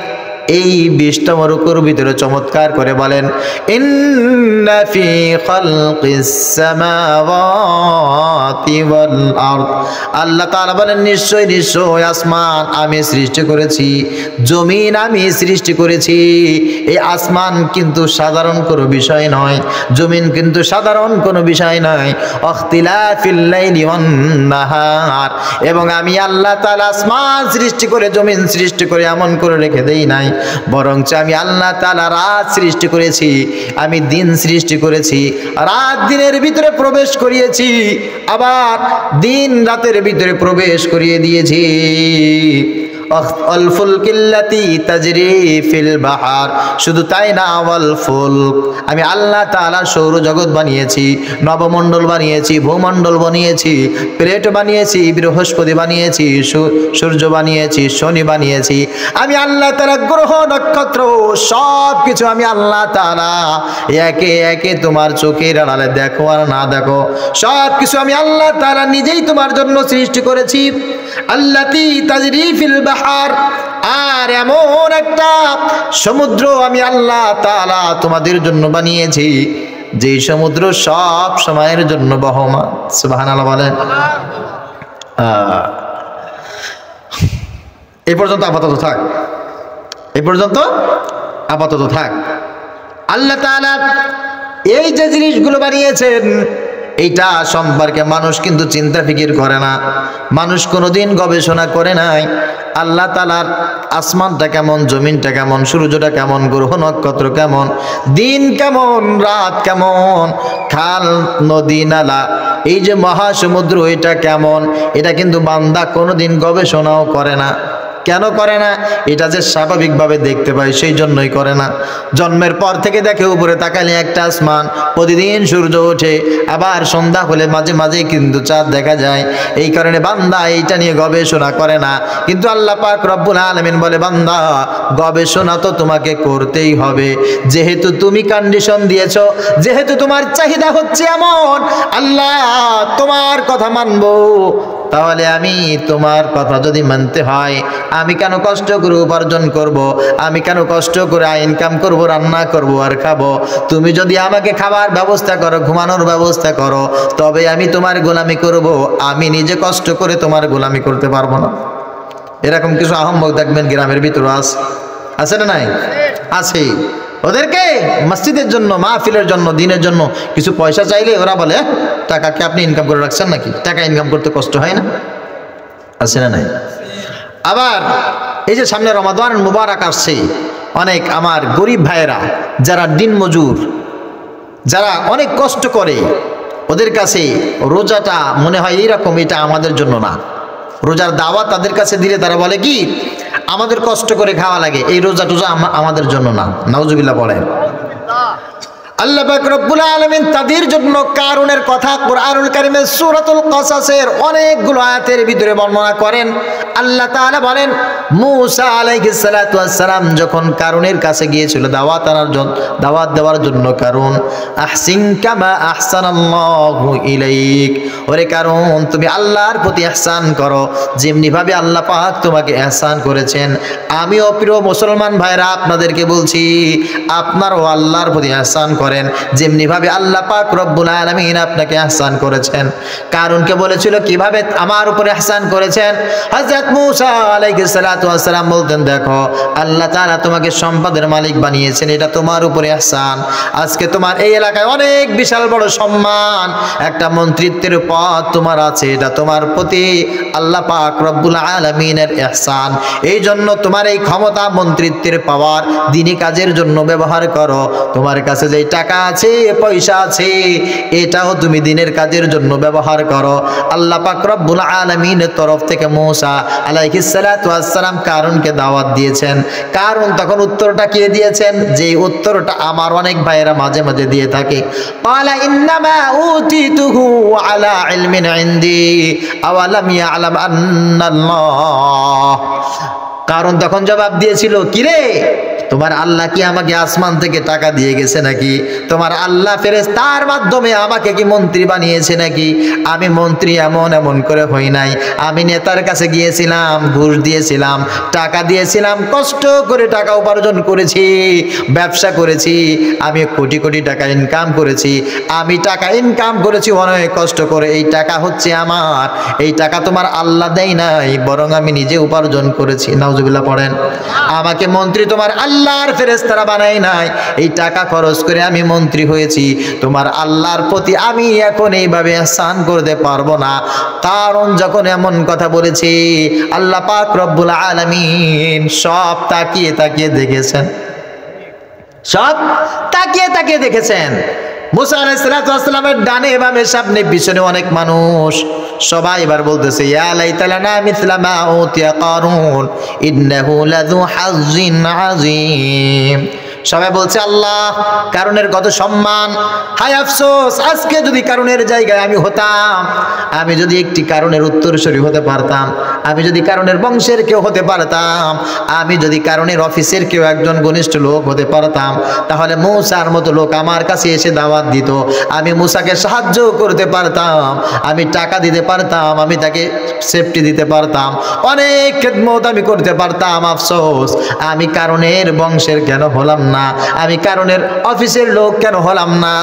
A: এই 20তম রুকুর ভিতরে চমৎকার করে বলেন, ইন্না ফি খালকিস সামাওয়াতি ওয়াল আরদ। আল্লাহ তাআলা বলেন, নিশ্চয় নিশ্চয় আসমান আমি সৃষ্টি করেছি, জমিন আমি সৃষ্টি করেছি। এই আসমান কিন্তু সাধারণ কোনো বিষয় নয়, জমিন কিন্তু সাধারণ কোনো বিষয় নয়। ইখতিলাফিল লাইলি ওয়ান নাহার, এবং আমি আল্লাহ তাআলা আসমান সৃষ্টি করে জমিন সৃষ্টি করে এমন করে রেখে দেই নাই, বরঞ্চ আমি আল্লাহ তাআলা রাত সৃষ্টি করেছি, আমি দিন সৃষ্টি করেছি, রাত দিনের ভিতরে প্রবেশ করিয়েছি, আবার দিন রাতের ভিতরে প্রবেশ করিয়ে দিয়েছি। শুধু তাই না, আমি আল্লাহ তাআলা সৌরজগৎ বানিয়েছি, নবমণ্ডল বানিয়েছি, ভূমণ্ডল বানিয়েছি, প্লেট বানিয়েছি, বৃহস্পতি বানিয়েছি, সূর্য বানিয়েছি, শনি বানিয়েছি। আমি আল্লাহ তাআলা গ্রহ নক্ষত্র সব কিছু আমি আল্লাহ তাআলা একে একে তোমার চোখের আড়ালে দেখো আর না দেখো সব কিছু আমি আল্লাহ তাআলা নিজেই তোমার জন্য সৃষ্টি করেছি। আল্লাতী তাজরি ফিল বাহার, আর এমন একটা সমুদ্র আমি আল্লাহ তাআলা তোমাদের জন্য বানিয়েছি যে সমুদ্র সব সময়ের জন্য বহমান। সুবহানাল্লাহ বলেন। এই পর্যন্ত আপাতত থাক, এই পর্যন্ত আপাতত থাক। আল্লাহ তাআলা এই যে জিনিসগুলো বানিয়েছেন এইটা সম্পর্কে মানুষ কিন্তু চিন্তা ফিকির করে না, মানুষ কোনোদিন গবেষণা করে নাই। আল্লাহ তাআলার আসমানটা কেমন, জমিনটা কেমন, সূর্যটা কেমন, গ্রহ নক্ষত্র কেমন, দিন কেমন, রাত কেমন, খাল নদী নালা, এই যে মহাসমুদ্র এটা কেমন, এটা কিন্তু বান্দা কোনোদিন গবেষণাও করে না। কেন করে না? এটা যে স্বাভাবিকভাবে দেখতে পায় সেই জন্যই করে না। জন্মের পর থেকে দেখে উপরে তাকালে একটা আসমান, প্রতিদিন সূর্য ওঠে, আবার সন্ধ্যা হলে মাঝে মাঝে কিন্তু চাঁদ দেখা যায়। এই কারণে বান্দা এইটা নিয়ে গবেষণা করে না। কিন্তু আল্লাহ পাক রব্বুল আলামিন বলে, বান্দা গবেষণা তো তোমাকে করতেই হবে, যেহেতু তুমি কন্ডিশন দিয়েছো, যেহেতু তোমার চাহিদা হচ্ছে এমন, আল্লাহ তোমার কথা মানবো। তাহলে আমি তোমার কথা যদি মানতে হয়, আমি কেন কষ্ট করে উপার্জন করব, আমি কেন কষ্ট করে ইনকাম করব, রান্না করব আর খাবো? তুমি যদি আমাকে খাবার ব্যবস্থা করো, ঘুমানোর ব্যবস্থা করো, তবে আমি তোমার গোলামি করব। আমি নিজে কষ্ট করে তোমার গোলামি করতে পারবো না। এরকম কিছু আহম্মক দেখবেন গ্রামের ভিতরে আছে না নাই? আছে। ওদেরকে মসজিদের জন্য, মাহফিলের জন্য, দিনের জন্য কিছু পয়সা চাইলে ওরা বলে, টাকাকে আপনি ইনকাম করে রাখছেন নাকি? টাকা ইনকাম করতে কষ্ট হয় না? আছে না নাই? আবার এই যে সামনে রমাদান মুবারক আসছে, অনেক আমার গরিব ভাইয়েরা যারা দিন মজুর, যারা অনেক কষ্ট করে, ওদের কাছে রোজাটা মনে হয় এইরকম, এটা আমাদের জন্য না। রোজার দাওয়াত তাদের কাছে দিলে তারা বলে কি, আমাদের কষ্ট করে খাওয়া লাগে, এই রোজা টোজা আমাদের জন্য না। নাউজুবিল্লাহ বলেন। আল্লাহ পাক রব্বুল আলামিন তাদের জন্য কারুনের কথা কুরআনুল কারীমের সূরাতুল কাসাসের অনেকগুলো আয়াতের ভিতরে বর্ণনা করেন। আল্লাহ তাআলা বলেন, মূসা আলাইহিস সালাতু ওয়াস সালাম যখন কারুনের কাছে গিয়েছিল দাওয়াত দেওয়ার জন্য, কারুন আহসিন কামা আহসানাল্লাহু ইলাইক, ওরে কারুন তুমি আল্লাহর প্রতি ইহসান করো যেমনি ভাবে আল্লাহ পাক তোমাকে ইহসান করেছেন। আমিও প্রিয় মুসলমান ভাইরা আপনাদেরকে বলছি, আপনারাও আল্লাহর প্রতি ইহসান করেন যেমনি ভাবে আল্লাহ পাক রব্বুল আলামিন আপনাকে ইহসান করেছেন। কারুনকে বলেছিল কিভাবে আমার উপরে ইহসান করেছেন? হযরত মূসা আলাইহিস সালাতু ওয়াস সালাম বলতেন, দেখো আল্লাহ তাআলা তোমাকে সম্পদের মালিক বানিয়েছেন, এটা তোমার উপরে ইহসান। আজকে তোমার এই এলাকায় অনেক বিশাল বড় সম্মান, একটা মন্ত্রিত্বের পদ তোমার আছে, এটা তোমার প্রতি আল্লাহ পাক রব্বুল আলামিনের ইহসান। এই জন্য তোমার এই ক্ষমতা, মন্ত্রিত্বের পাওয়ার দ্বীনি কাজের জন্য ব্যবহার করো। তোমার কাছে যে টাকা আছে, পয়সা আছে, এটাও তুমি দ্বীনের কাজের জন্য ব্যবহার করো। আল্লাহ পাক রব্বুল আলামিনের তরফ থেকে মূসা আলাইহিস সালাতু ওয়াস সালাম কারুনকে দাওয়াত দিয়েছেন। কারুন তখন উত্তরটা কে দিয়েছেন? যে উত্তরটা আমার অনেক ভাইয়েরা মাঝে মাঝে দিয়ে থাকে, ক্বালা ইন্নামা উতিতুহু আলা ইলমিন ইনদি আওয়ালাম ইয়ালাম আন্নাল্লাহ। কারণ তখন জবাব দিয়েছিল, কিরে তোমার আল্লাহ কি আমাকে আসমান থেকে টাকা দিয়ে গেছে নাকি? তোমার আল্লাহ ফেরেশতার মাধ্যমে আমাকে কি মন্ত্রী বানিয়েছে নাকি? আমি মন্ত্রী এমন করে হই নাই। আমি নেতার কাছে গিয়েছিলাম, ঘুষ দিয়েছিলাম, টাকা দিয়েছিলাম, কষ্ট করে টাকা উপার্জন করেছি, ব্যবসা করেছি, আমি কোটি কোটি টাকা ইনকাম করেছি। আমি টাকা ইনকাম করেছি অনেক কষ্ট করে। এই টাকা হচ্ছে আমার, এই টাকা তোমার আল্লাহ দেয় নাই, বরং আমি নিজে উপার্জন করেছি। নাউজুবিল্লাহ পড়েন। আমাকে মন্ত্রী তোমার আল্লাহর ফেরেশতারা বানায় নাই, এই টাকা খরচ করে আমি মন্ত্রী হয়েছি। তোমার আল্লাহর প্রতি আমি এখন এইভাবে ইহসান করতে পারবো না। কারণ যখন এমন কথা বলেছি, আল্লাহ পাক রব্বুল আলামিন সব তাকিয়ে তাকিয়ে দেখেছেন, সব তাকিয়ে তাকিয়ে দেখেছেন। মূসা আলাইহিস সালাতু ওয়াস সালামের ডানে বামে সামনে পিছনে অনেক মানুষ, সবাই এবার বলতেছে, ইয়া লাইতালানা মিসলা মা উতিয়া কারুন ইন্নাহু লাযু হাজ্জিন আযীম। সবাই বলছে, আল্লাহ কারুনের কত সম্মান, হায় আফসোস আজকে যদি কারুনের জায়গায় আমি হতাম, আমি যদি একটি কারুনের উত্তরসূরি হতে পারতাম, আমি যদি কারুনের বংশের কেউ হতে পারতাম, আমি যদি কারুনের অফিসের কেউ একজন ঘনিষ্ঠ লোক হতে পারতাম, তাহলে মূসার মতো লোক আমার কাছে এসে দাওয়াত দিত, আমি মূসাকে সাহায্য করতে পারতাম, আমি টাকা দিতে পারতাম, আমি তাকে সেফটি দিতে পারতাম, অনেক খেদমত আমি করতে পারতাম। আফসোস আমি কারুনের বংশের কেন হলাম না, আমি কারণের অফিসের লোক কেন হলাম না।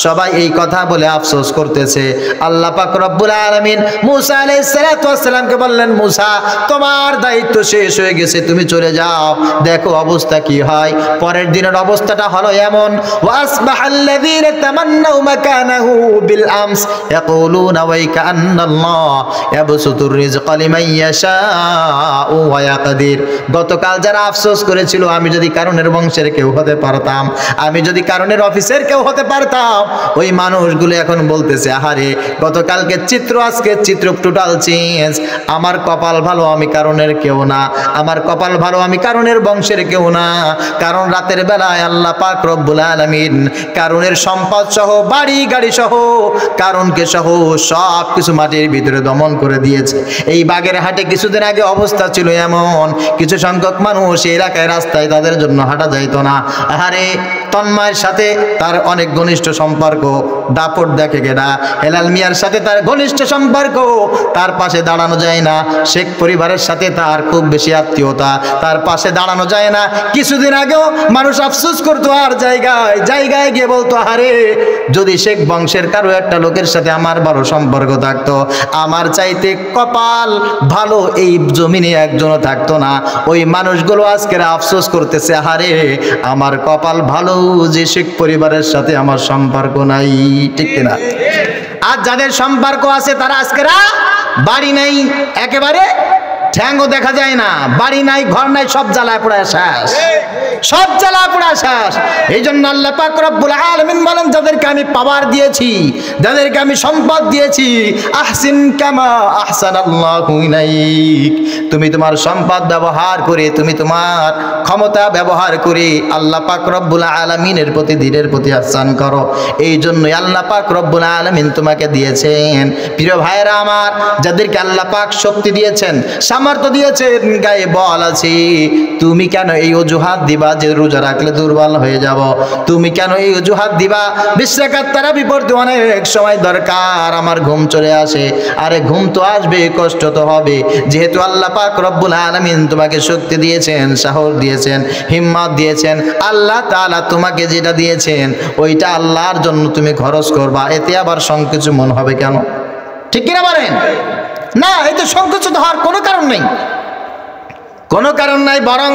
A: সবাই এই কথা বলে আফসোস করতেছে। আল্লাহ পাক রব্বুল আলামিন মুসা আলাইহিস সালাতু ওয়াস সালামকে বললেন, মুসা তোমার দায়িত্ব শেষ হয়ে গেছে, তুমি চলে যাও। দেখো অবস্থা কি হয়। পরের দিনের অবস্থাটা হলো এমন, ওয়াসবাহাল্লাযীনা তামান্নাউ মাকানাহু বিল আমস ইয়াকুলুনা ওয়াইকা আন্নাল্লাহ ইয়াবসুতুর রিজকা লিমান ইয়াশাউ ওয়া ইয়াকদির। গতকাল যারা আফসোস করেছিল আমি যদি কারণের বংশের কেউ হতে পারতাম, আমি যদি কারণের অফিসের কেউ হতে পারতাম, ওই মানুষগুলো এখন বলতেছে আহারে গতকালকে চিত্র আজকে চিত্র টোটাল চেঞ্জ। আমার কপাল ভালো, আমি কারণের কেউ না, আমার কপাল ভালো, আমি কারণের বংশের কেউ না। কারণ রাতের বেলায় আল্লাহ পাক রব্বুল আলামিন কারণের সম্পদ সহ বাড়ি গাড়ি সহ কারণকে সহ সব কিছু মাটির ভিতরে দমন করে দিয়েছে। এই বাগেরহাটে কিছুদিন আগে অবস্থা ছিল এমন, কিছু সংখ্যক মানুষ এই এলাকায় রাস্তায় তাদের জন্য হাঁটা যাইতো না। আহারে তন্ময়ের সাথে তার অনেক ঘনিষ্ঠ সম্পর্ক, দাপট দেখে গেরা হেলাল মিয়ার সাথে তার ঘনিষ্ঠ সম্পর্ক, তার পাশে দাঁড়ানো যায় না। শেখ পরিবারের সাথে তার খুব বেশি আত্মীয়তা, তার পাশে দাঁড়ানো যায় না। কিছুদিন আগেও মানুষ আফসোস করতো আর জায়গায় জায়গায় গিয়ে বলতো আহারে যদি শেখ বংশের কারো একটা লোকের সাথে আমার বড় সম্পর্ক থাকতো, আমার চাইতে কপাল ভালো এই জমিনে একজনও থাকতো না। ওই মানুষগুলো আজকের আফসোস করতেছে আহারে আমার কপাল ভালো যে শেখ পরিবারের সাথে আমার সম্পর্ক নাই। ঠিক কিনা? আর যাদের সম্পর্ক আছে তারা আজকেরা বাড়ি নেই, একেবারে ঠ্যাঙ্গও দেখা যায় না, বাড়ি নাই ঘর নাই, সব জ্বালায় পোড়ায় শেষ, সব জ্বালায় পোড়ায় শেষ। এই জন্য আল্লাহ পাক রব্বুল আলামিন বলেন যাদেরকে আমি পাওয়ার দিয়েছি, যাদেরকে আমি সম্পদ দিয়েছি, আহসিন কামা আহসানাল্লাহু ইলাইক, তুমি তোমার সম্পদ ব্যবহার করে, তুমি তোমার ক্ষমতা ব্যবহার করে আল্লাহ পাক রব্বুল আলামিনের প্রতি দিনের প্রতি আহসান করো। এই জন্যই আল্লাহ পাক রব্বুল আলামিন তোমাকে দিয়েছেন। প্রিয় ভাইরা আমার, যাদেরকে আল্লাহ পাক শক্তি দিয়েছেন, সামর্থ্য দিয়েছেন, গায়ে বল আছে, তুমি কেন এই অজুহাত দিবা যে রোজা রাখলে দুর্বল হয়ে যাব? তুমি কেন এই অজুহাত দিবা বিশ রাকাত তারাবি পড়তে অনেক সময় দরকার, আমার ঘুম চলে আসে? আরে ঘুম তো আসবে, কষ্ট তো হবে। যেহেতু আল্লাহ পাক রব্বুল আলামিন তোমাকে শক্তি দিয়েছেন, সাহস দিয়েছেন, হিম্মত দিয়েছেন, আল্লাহ তাআলা তোমাকে যেটা দিয়েছেন ওইটা আল্লাহর জন্য তুমি খরচ করবা, এতে আবার সংকোচ মন হবে কেন? ঠিক কিনা বলেন? না, এতে সংকুচিত হওয়ার কোনো কারণ নেই, কোনো কারণ নাই, বরং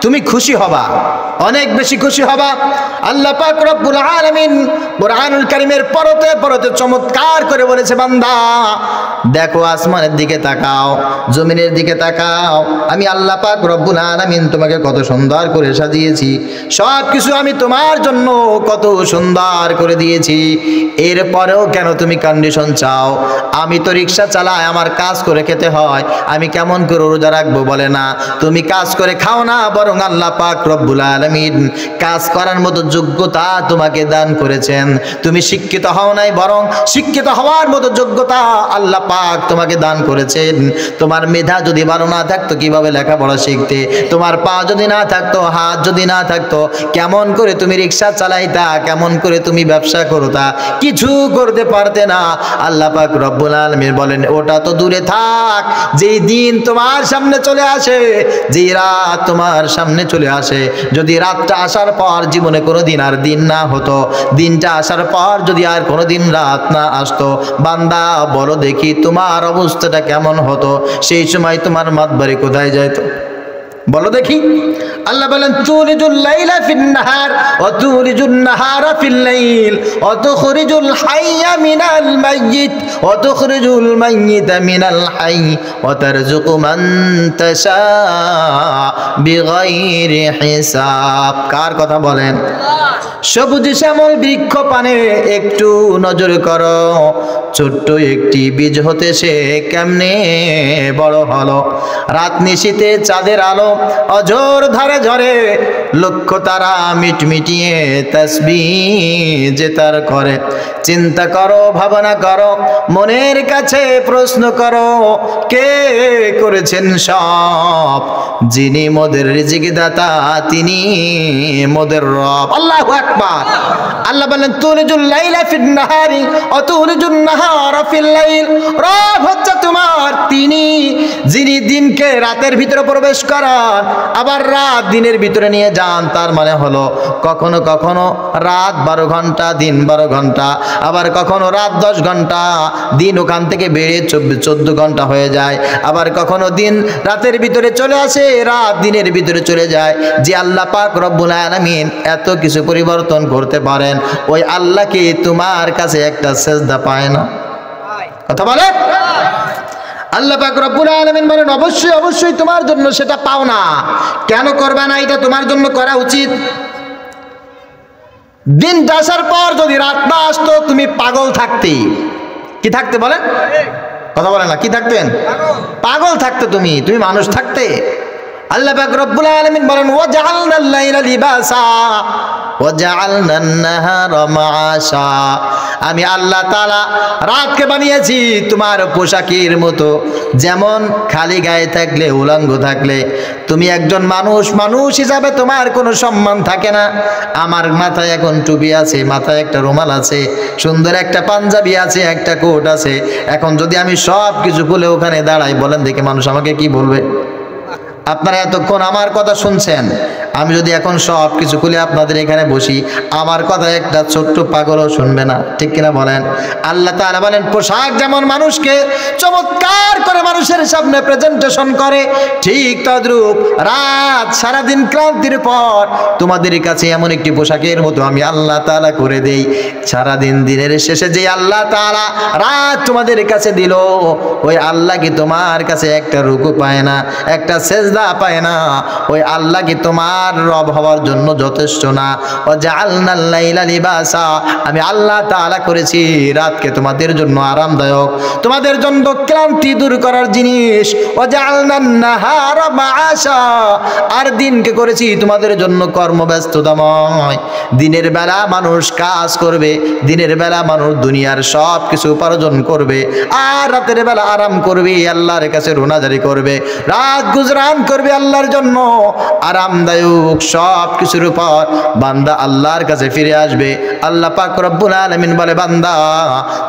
A: তুমি খুশি হবা, অনেক বেশি খুশি হবা। আল্লাহ পাক রব্বুল আলামিন কুরআনুল কারীমের পরতে পরতে চমৎকার করে বলেছে, বান্দা দেখো আসমানের দিকে তাকাও, জমিনের দিকে তাকাও, আমি আল্লাহ পাক রব্বুল আলামিন তোমাকে কত সুন্দর করে সাজিয়েছি, সব কিছু আমি তোমার জন্য কত সুন্দর করে দিয়েছি। এরপরেও কেন তুমি কন্ডিশন চাও? আমি তো রিক্সা চালাই, আমার কাজ করে খেতে হয়, আমি কেমন করে রোজা রাখবো? বলে না, তুমি কাজ করে খাও না, বরং আল্লাহ পাক রব্বুল আলামিন কাজ করার মতো যোগ্যতা তোমাকে দান করেছেন। তুমি শিক্ষিত হও নাই, বরং শিক্ষিত হওয়ার মতো যোগ্যতা আল্লাহ পাক তোমাকে দান করেছেন। তোমার মেধা যদি ভালো না থাকতো কিভাবে লেখাপড়া শিখতে? তোমার পা যদি না থাকতো, হাত যদি না থাকতো, কেমন করে তুমি রিক্সা চালাইতা? কেমন করে তুমি ব্যবসা করতা? কিছু করতে পারতে না। আল্লাহ পাক রব্বুল আলামিন বলেন ওটা তো দূরে থাক, যেই দিন তোমার সামনে চলে আসে, যেই রাত তোমার সামনে চলে আসে, যদি রাতটা আসার পর জীবনে কোনোদিন আর দিন না হতো, দিনটা আসার পর যদি আর কোনোদিন রাত না আসতো, বান্দা বলো দেখি তোমার অবস্থাটা কেমন হতো? সেই সময় তোমার মাতবাড়ি কোথায় যাইতো? বলো দেখি। আল্লাহ বলেন তুলিজুল লাইলা ফিন নাহার ওয়া তুলিজুন নাহারা ফিল লাইল ওয়া তুখরিজুল হাইয়া মিনাল মাইয়িত ওয়া তুখরিজুল মাইয়িতা মিনাল হাইয়্য ওয়া তারযুকু মান তাশা বিগাইরি হিসাব। কার কথা বলেন? সবুজ শ্যামল বৃক্ষ পানে একটু নজর করো, ছোট্ট একটি বীজ হতে সে কেমনে বড় হলো। রাত নিশীতে চাঁদের আলো অঝোর ধারে ঝরে, লক্ষ তারা মিটমিটিয়ে তাসবিহ যে তার করে। চিন্তা করো, ভাবনা করো, মনের কাছে প্রশ্ন করো, কে করেছেন সব? যিনি মোদের রিজিক দাতা, তিনি মোদের রব। আল্লাহু আকবার। আল্লাহ বলেন তুলিজুল লাইলা ফিন নাহারি ওয়া তুলিজুন নাহারা ফিল লাইল। রব হচ্ছে তোমার, তিনি যিনি দিনকে রাতের ভিতরে প্রবেশ করান আবার রাত দিনের ভিতরে নিয়ে যান। তার মানে হলো কখনো কখনো রাত 12 ঘন্টা, দিন 12 ঘন্টা, আবার কখনো রাত 10 ঘন্টা, দিন ওখান থেকে বেড়ে 14 ঘন্টা হয়ে যায়। আবার কখনো দিন রাতের ভিতরে চলে আসে, রাত দিনের ভিতরে চলে যায়। যে আল্লাহ পাক রব্বুল আলামিন এত কিছু পরিবর্তন করতে পারেন, ওই আল্লাহকে তোমার কাছে একটা সেজদা পায় না? কথা বলে আল্লাহ পাক রব্বুল আলামিন বলেন অবশ্যই অবশ্যই তোমার জন্য সেটা পাও না। কেন করবে না? এটা তোমার জন্য করা উচিত। দিনটা আসার পর যদি রাত না আসতো তুমি পাগল থাকতে। কি থাকতে বলেন? কথা বলেন না, কি থাকতেন? পাগল থাকতে। তুমি মানুষ থাকতে। আল্লাহ পাক রব্বুল আলামিন বলেন ওয়াজআলনাল লাইলা লিবাসা ওয়াজআলনান নাহারা মাআশা। আমি আল্লাহ তাআলা রাতকে বানিয়েছি তোমার পোশাকের মতো। যেমন খালি গায়ে থাকলে, উলঙ্গ থাকলে তুমি একজন মানুষ হিসাবে তোমার কোনো সম্মান থাকে না। আমার মাথায় এখন টুপি আছে, মাথায় একটা রুমাল আছে, সুন্দর একটা পাঞ্জাবি আছে, একটা কোট আছে। এখন যদি আমি সব কিছু খুলে ওখানে দাঁড়াই, বলেন দেখি মানুষ আমাকে কি বলবে? আপনারা এতক্ষণ আমার কথা শুনছেন, আমি যদি এখন সব কিছু খুলে আপনাদের এখানে বসি, আমার কথা একটা ছোট্ট পাগলও শুনবে না, ঠিক কিনা বলেন? আল্লাহ তাআলা বলেন পোশাক যেমন মানুষকে চমৎকার করে মানুষের সামনে প্রেজেন্টেশন করে, ঠিক তদ্রূপ রাত সারাদিন ক্লান্তির পর তোমাদের কাছে এমন একটি পোশাকের মতো আমি আল্লাহ তাআলা করে দেই। সারাদিন দিনের শেষে যে আল্লাহ তাআলা রাত তোমাদের কাছে দিল, ওই আল্লাহ কি তোমার কাছে একটা রুকু পায় না, একটা সেজদা পায় না? ওই আল্লাহ কি তোমার রব হওয়ার জন্য যথেষ্ট না? ওয়াজআলনাল লাইলা লিবাসা, আমি আল্লাহ তাআলা করেছি রাতকে তোমাদের জন্য আরামদায়ক, তোমাদের জন্য ক্লান্তি দূর করার জিনিস। ওয়াজআলনান নাহারা মাআশা, আর দিনকে করেছি তোমাদের জন্য কর্মব্যস্ততাময়। দিনের বেলা মানুষ কাজ করবে, দিনের বেলা মানুষ দুনিয়ার সব কিছু উপার্জন করবে, আর রাতের বেলা আরাম করবে, আল্লাহর কাছে রোনাজারি করবে, রাত গুজরান করবে আল্লাহর জন্য। আরামদায়ক সব কিছুর উপর বান্দা আল্লাহর কাছে ফিরে আসবে। আল্লাহ পাক রব্বুল আলামিন বলে বান্দা,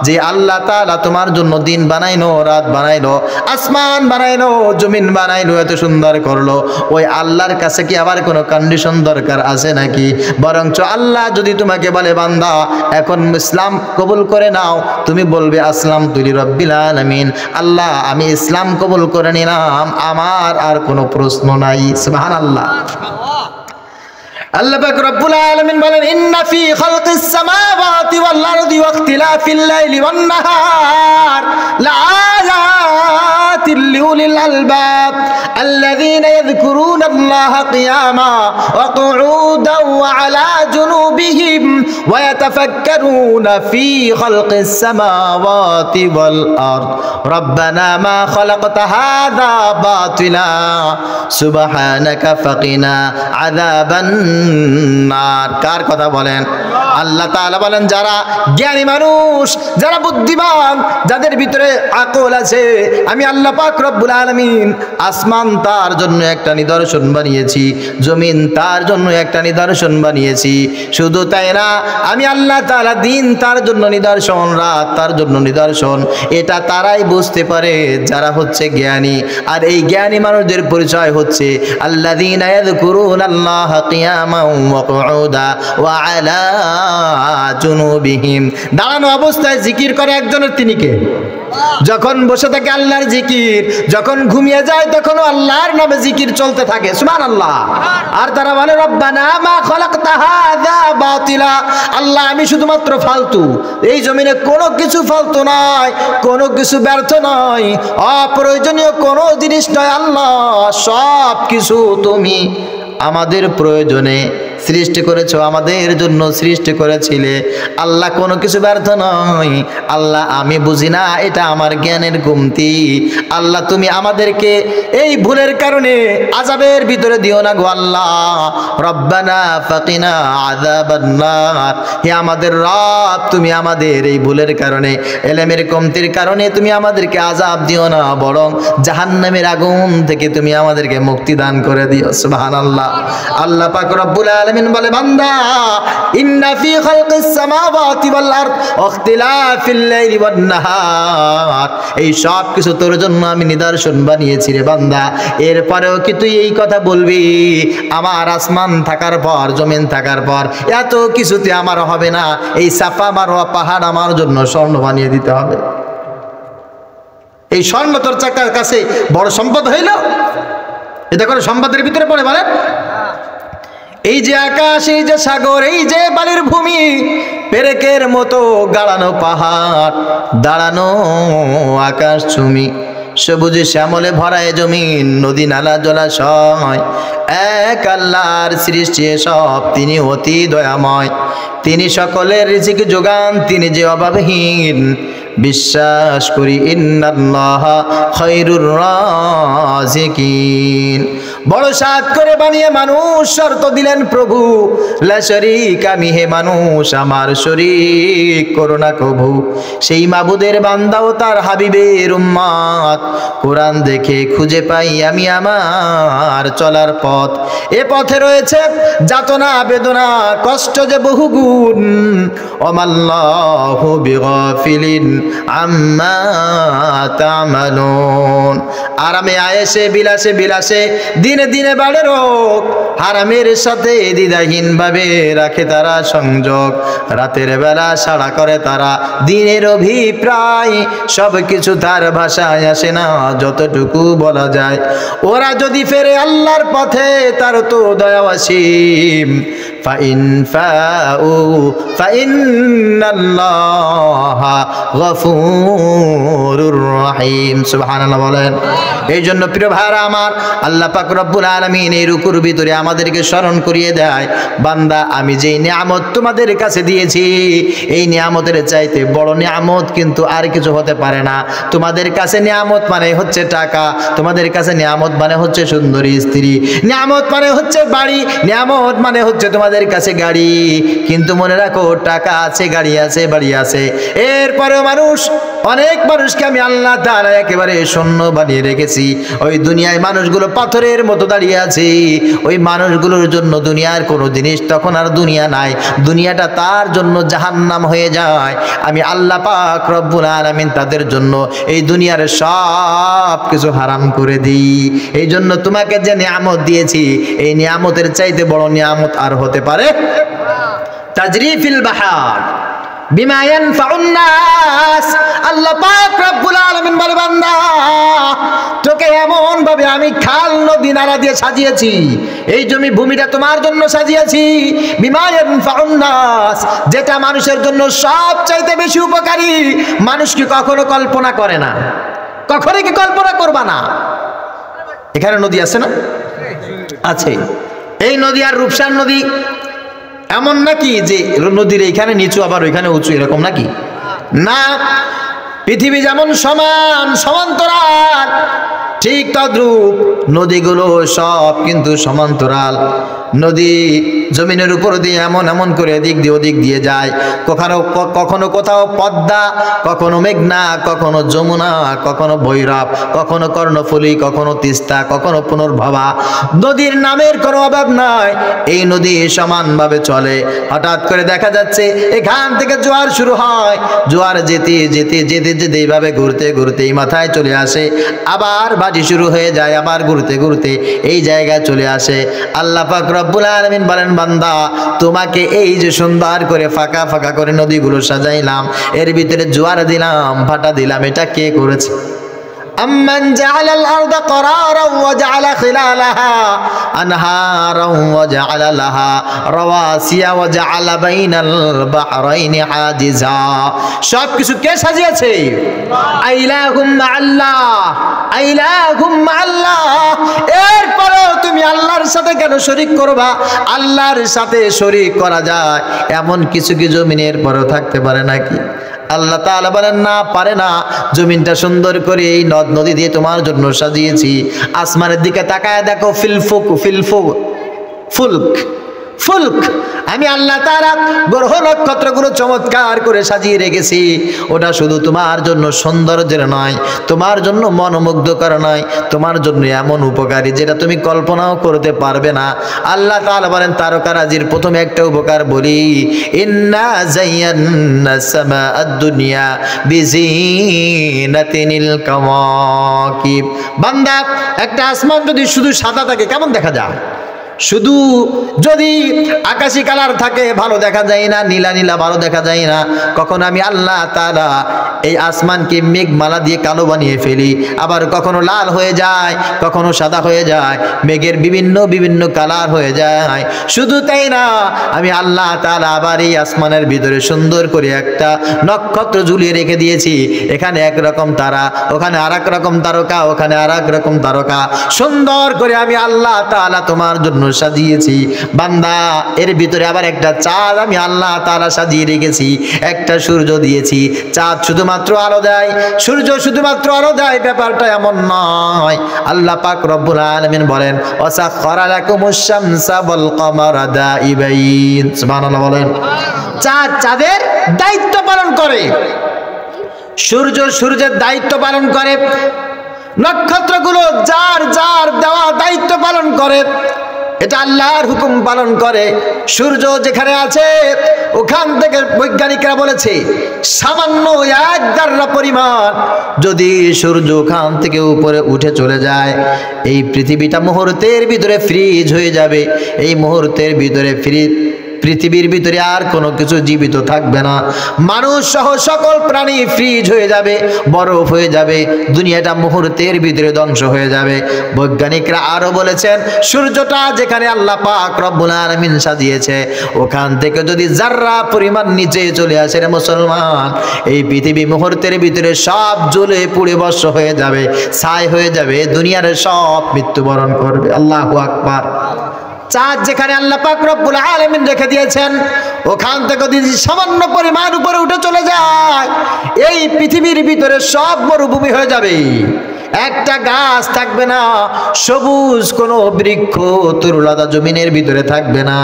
A: যে আল্লাহ তাআলা তোমার জন্য দিন বানাইলো, রাত বানাইলো, আসমান বানাইলো, জমিন বানাইলো, এত সুন্দর করলো, ওই আল্লাহর কাছে কি আবার কোনো কন্ডিশন দরকার আছে নাকি? বরঞ্চ আল্লাহ যদি তোমাকে বলে বান্দা এখন ইসলাম কবুল করে নাও, তুমি বলবে আসলামতু লিরাব্বিল আলামিন, আল্লাহ আমি ইসলাম কবুল করে নিলাম, আমার আর কোনো প্রশ্ন নাই। সুবহানাল্লাহ। আল্লাহ পাক রব্বুল আলামিন বলেন ইন্না ফি খালকিস সামাওয়াতি ওয়াল আরদি ওয়া ইখতিলাফিল লাইলি ওয়ান নাহার লাআয়াতিল লিউলিল আলবাব আল্লাযীনা ইয়াযকুরুনাল্লাহা কিয়ামা ওয়া কুউদান ওয়া আলা জুনুবিহিম ওয়া ইয়াতাফাক্কারুনা ফি খালকিস সামাওয়াতি ওয়াল আরদ রব্বানা মা খালাকতা হাযা বাতিলা সুবহানাকা ফাকিনা আযাবান নার। কার কথা বলেন? আল্লাহ তাআলা বলেন যারা জ্ঞানী মানুষ, যারা বুদ্ধিমান, যাদের ভিতরে আকল আছে, আমি আল্লাহ পাক রব্বুল আলামিন আসমান তার জন্য একটা নিদর্শন বানিয়েছি, জমিন তার জন্য একটা নিদর্শন বানিয়েছি। শুধু তাই না, আমি আল্লাহ তাআলা দিন তার জন্য নিদর্শন, রাত তার জন্য নিদর্শন। এটা তারাই বুঝতে পারে যারা হচ্ছে জ্ঞানী। আর এই জ্ঞানী মানুষদের পরিচয় হচ্ছে আল্লাযীনা ইয়াযকুরুনাল্লাহা কিয়ামান ওয়া কুউদা ওয়া আলা জুনুবিহিম। দাঁড়ানো অবস্থায় জিকির করে একজনের, তিনি কে? যখন বসে থাকে আল্লাহর জিকির, যখন ঘুমিয়ে যায় তখনও আল্লাহর নামে জিকির চলতে থাকে। সুবহানাল্লাহ। আর তারা বলে রব্বানা মা খালাকতা হাযা বাতিলা, আল্লাহ আমি শুধুমাত্র ফালতু, এই জমিনে কোনো কিছু ফালতু নাই, কোনো কিছু ব্যর্থ নয়, অপ্রয়োজনীয় কোনো জিনিস নয়, আল্লাহ সব কিছু তুমি আমাদের প্রয়োজনে সৃষ্টি করেছো, আমাদের জন্য সৃষ্টি করেছিলে। আল্লাহ কোনো কিছু ব্যর্থ নয়। আল্লাহ আমি বুঝি না, এটা আমার জ্ঞানের গুমতি। আল্লাহ তুমি আমাদেরকে এই ভুলের কারণে আযাবের ভিতরে দিও না গো আল্লাহ। রব্বানা ফাকিনা আযাবান নার, হে আমাদের রব তুমি আমাদের এই ভুলের কারণে, ইলমের কমতির কারণে তুমি আমাদেরকে আযাব দিও না, বরং জাহান্নামের আগুন থেকে তুমি আমাদেরকে মুক্তি দান করে দিও। সুবহানাল্লাহ। আল্লাহ পাক রব্বুল আলামিন আলামিন বলে বান্দা ইন্না ফি খালকিস সামাওয়াতি ওয়াল আরদ ওয়া ইখতিলাফিল লাইলি ওয়ান নাহার, এই সব কিছু তোর জন্য আমি নিদর্শন বানিয়েছি রে বান্দা। এরপরেও কি তুই এই কথা বলবি আমার আসমান থাকার পর জমিন থাকার পর এত কিছুতে আমার হবে না, এই সাফা মারওয়া পাহাড় আমার জন্য স্বর্ণ বানিয়ে দিতে হবে? এই স্বর্ণ তোর চাকার কাছে বড় সম্পদ হইল? এটা করে সম্পদের ভিতরে পড়ে বলেন? এই যে আকাশ, এই যে সাগর, এই যে বালির ভূমি, পেরেকের মতো গাড়ানো পাহাড়, দাঁড়ানো আকাশ চুমি, সবুজে শ্যামলে ভরায় জমিন, নদী নালা জলাশয়, এক আল্লাহর সৃষ্টি সব, তিনি অতি দয়াময়, তিনি সকলের রিজিক যোগান, তিনি যে অভাবহীন। বিশ্বাস করি ইন্নাল্লাহা খায়রুর রাজিকিন। বড় সাদ করে বানিয়ে মানুষ শর্ত দিলেন প্রভু, লা শরীকা মিহে মানুষ আমার শরীক করো না কভু। সেই মাবুদের বান্দাও তার হাবিবের উম্মত, কোরআন দেখে খুঁজে পাই আমি আমার চলার পথ। এ পথে রয়েছে যাতনা বেদনা কষ্ট যে বহুগুণ, ওমাল্লাহু বিগাফিলিন আম্মা তা'মালুন। আরামে আয়েশে বিলাসে বিলাসে দিনে দিনে বাড়ে রোগ, হারামের সাথে দ্বিধাহীন ভাবে রাখে তারা সংযোগ, রাতের বেলা সাড়া করে তারা দিনের অভিপ্রায়, সব কিছু তার ভাষায় আসে না যতটুকু বলা যায়। ওরা যদি ফেরে আল্লাহর পথে তার তো দয়া অসীম, ফাইন ফাউ ফাইন্নাল্লাহা গফুরুর রহিম। সুবহানাল্লাহ বলেন। এই জন্য প্রিয় ভাইরা আমার, আল্লাহ পাক রব্বুল আলামিন এই রুকুর ভিতরে আমাদেরকে স্মরণ করিয়ে দেয়, বান্দা আমি যেই নিয়ামত তোমাদের কাছে দিয়েছি, এই নিয়ামতের চাইতে বড় নিয়ামত কিন্তু আর কিছু হতে পারে না। তোমাদের কাছে নিয়ামত মানে হচ্ছে টাকা, তোমাদের কাছে নিয়ামত মানে হচ্ছে সুন্দরী স্ত্রী, নিয়ামত মানে হচ্ছে বাড়ি, নিয়ামত মানে হচ্ছে তোমাদের কাছে গাড়ি। কিন্তু মনে রাখো, টাকা আছে, গাড়ি আছে, বাড়ি আছে, এরপরেও অনেক মানুষকে আমি আল্লাহ তাআলা একেবারে শূন্য বানিয়ে রেখেছি। ওই দুনিয়ায় মানুষগুলো পাথরের মতো দাঁড়িয়ে আছে, ওই মানুষগুলোর জন্য দুনিয়ার কোনো জিনিস তখন আর দুনিয়া নাই, দুনিয়াটা তার জন্য জাহান্নাম হয়ে যায়। আমি আল্লাহ পাক রব্বুল আলামিন তাদের জন্য এই দুনিয়ার সব কিছু হারাম করে দিই। এই জন্য তোমাকে যে নিয়ামত দিয়েছি, এই নিয়ামতের চাইতে বড় নিয়ামত আর হতে পারে? তাজরিফিল বাহার বিমা ইয়ানফাউন নাস। আল্লাহ পাক রব্বুল আলামিন বলে, বান্দা তোকে এমন ভাবে আমি খাল নদী নালা দিয়ে সাজিয়েছি, এই জমি ভূমিটা তোমার জন্য সাজিয়েছি, বিমা ইয়ানফাউন নাস, যেটা মানুষের জন্য সবচাইতে বেশি উপকারী। মানুষ কি কখনো কল্পনা করে না? কখনো কি কল্পনা করবা না? এখানে নদী আছে না? আছে। এই নদী আর রূপসার নদী এমন নাকি যে নদীর এইখানে নিচু আবার ওইখানে উঁচু, এরকম নাকি? না, পৃথিবী যেমন সমান সমান্তরাল, ঠিক তদ্রূপ নদীগুলো সব কিন্তু সমান্তরাল। নদী জমিনের উপর দিয়ে এমন এমন করে এদিক দিয়ে ওদিক দিয়ে যায়। কখনো কোথাও পদ্মা, কখনো মেঘনা, কখনো যমুনা, কখনো ভৈরব, কখনো কর্ণফুলী, কখনো তিস্তা, কখনো পুনর্ভবা। নদীর নামের কোনো অভাব নাই, এই নদী সমানভাবে চলে। হঠাৎ করে দেখা যাচ্ছে এখান থেকে জোয়ার শুরু হয়, জোয়ার যেতে যেতে যেতে যেতে এইভাবে ঘুরতে ঘুরতে এই মাথায় চলে আসে, আবার বাজি শুরু হয়ে যায়, আবার ঘুরতে ঘুরতে এই জায়গায় চলে আসে। আল্লাহ পাক রব্বুল আলামিন বলেন, বান্দা তোমাকে এই যে সুন্দর করে ফাঁকা ফাঁকা করে নদীগুলো সাজাইলাম, এর ভিতরে জোয়ার দিলাম, ভাটা দিলাম, এটা কে করেছে? أمن جعل الأرض قرارا وجعل خلالها أنهارا وجعل لها رواسي وجعل بين البحرين حاجزا। সব কিছু কে সাজিয়েছে? আইলাহুম আল্লাহ, আইলাহুম আল্লাহ। এরপরেও তুমি আল্লাহর সাথে কেন শরীক করবা? আল্লাহর সাথে শরীক করা যায় এমন কিছু কি জমিনের পরেও থাকতে পারে নাকি? আল্লাহ তাআলা বলেন, না, পারে না। জমিনটা সুন্দর করে এই নদ নদী দিয়ে তোমার জন্য সাজিয়েছি। আসমানের দিকে তাকায় দেখো, ফুলক ফুলক, আমি আল্লাহ তাআলা গ্রহ নক্ষত্রগুলো চমৎকার করে সাজিয়ে রেখেছি। ওটা শুধু তোমার জন্য সৌন্দর্যের নয়, তোমার জন্য মনোমুগ্ধকর নয়, তোমার জন্য এমন উপকারী যেটা তুমি কল্পনাও করতে পারবে না। আল্লাহ তাআলা বলেন তারকারাজির প্রথমে একটা উপকার বলি, ইন্না যায়্যানাস সামাআদ দুনিয়া বিজিনাতিনিল কাওয়াকিব। বান্দা, একটা আসমান যদি শুধু সাদা থাকে কেমন দেখা যায়? শুধু যদি আকাশি কালার থাকে ভালো দেখা যায় না, নীলা নীলা ভালো দেখা যায় না। কখন আমি আল্লাহ তাআলা এই আসমানকে মেঘমালা দিয়ে কালো বানিয়ে ফেলি, আবার কখনো লাল হয়ে যায়, কখনো সাদা হয়ে যায়, মেঘের বিভিন্ন বিভিন্ন কালার হয়ে যায়। শুধু তাই না, আমি আল্লাহ তাআলা আবার এই আসমানের ভিতরে সুন্দর করে একটা নক্ষত্র ঝুলিয়ে রেখে দিয়েছি। এখানে একরকম তারা, ওখানে আর এক রকম তারকা, ওখানে আর এক রকম তারকা, সুন্দর করে আমি আল্লাহ তাআলা তোমার জন্য সাজিয়েছি। বান্দা, এর ভিতরে আবার একটা চাঁদ আমি আল্লাহ তাআলা সাজিয়ে রেখেছি, একটা সূর্য দিয়েছি। চাঁদ শুধুমাত্র আলো দেয়, সূর্য শুধুমাত্র আলো দেয়, ব্যাপারটা এমন নয়। আল্লাহ পাক রব্বুল আলামিন বলেন, ওয়াসাখখারা লাকুমুশ শামসা ওয়াল কমারা দাইবাইন। সুবহানাল্লাহ বলেন। চাঁদ চাঁদের দায়িত্ব পালন করে, সূর্য সূর্যের দায়িত্ব পালন করে, নক্ষত্রগুলো যার যার দেওয়া দায়িত্ব পালন করে, এটা আল্লাহর হুকুম পালন করে। সূর্য যেখানে আছে ওখান থেকে বৈজ্ঞানিকরা বলেছে সামান্য এক দাররা পরিমাণ যদি সূর্য ওখান থেকে উপরে উঠে চলে যায়, এই পৃথিবীটা মুহূর্তের ভিতরে ফ্রিজ হয়ে যাবে। এই মুহূর্তের ভিতরে পৃথিবীর ভিতরে আর কোনো কিছু জীবিত থাকবে না, মানুষ সহ সকল প্রাণী ফ্রিজ হয়ে যাবে, বরফ হয়ে যাবে, দুনিয়াটা মুহূর্তের ভিতরে ধ্বংস হয়ে যাবে। বৈজ্ঞানিকরা আরো বলেছেন সূর্যটা যেখানে আল্লাহ পাক রব্বুল আলামিন সাজিয়েছে ওখান থেকে যদি জাররা পরিমাণ নিচে চলে আসে রে মুসলমান, এই পৃথিবী মুহূর্তের ভিতরে সব জ্বলে পুড়ে ভস্ম হয়ে যাবে, ছাই হয়ে যাবে, দুনিয়ার সব মৃত্যুবরণ করবে। আল্লাহু আকবার। চাঁদ যেখানে আল্লাহ পাক রব্বুল আলামিন রেখে দিয়েছেন ওখান থেকে যদি সামান্য পরিমাণ উপরে উঠে চলে যায়, এই পৃথিবীর ভিতরে সব মরুভূমি হয়ে যাবে, একটা গাছ থাকবে না, সবুজ কোনো বৃক্ষ তরুলতা জমিনের ভিতরে থাকবে না,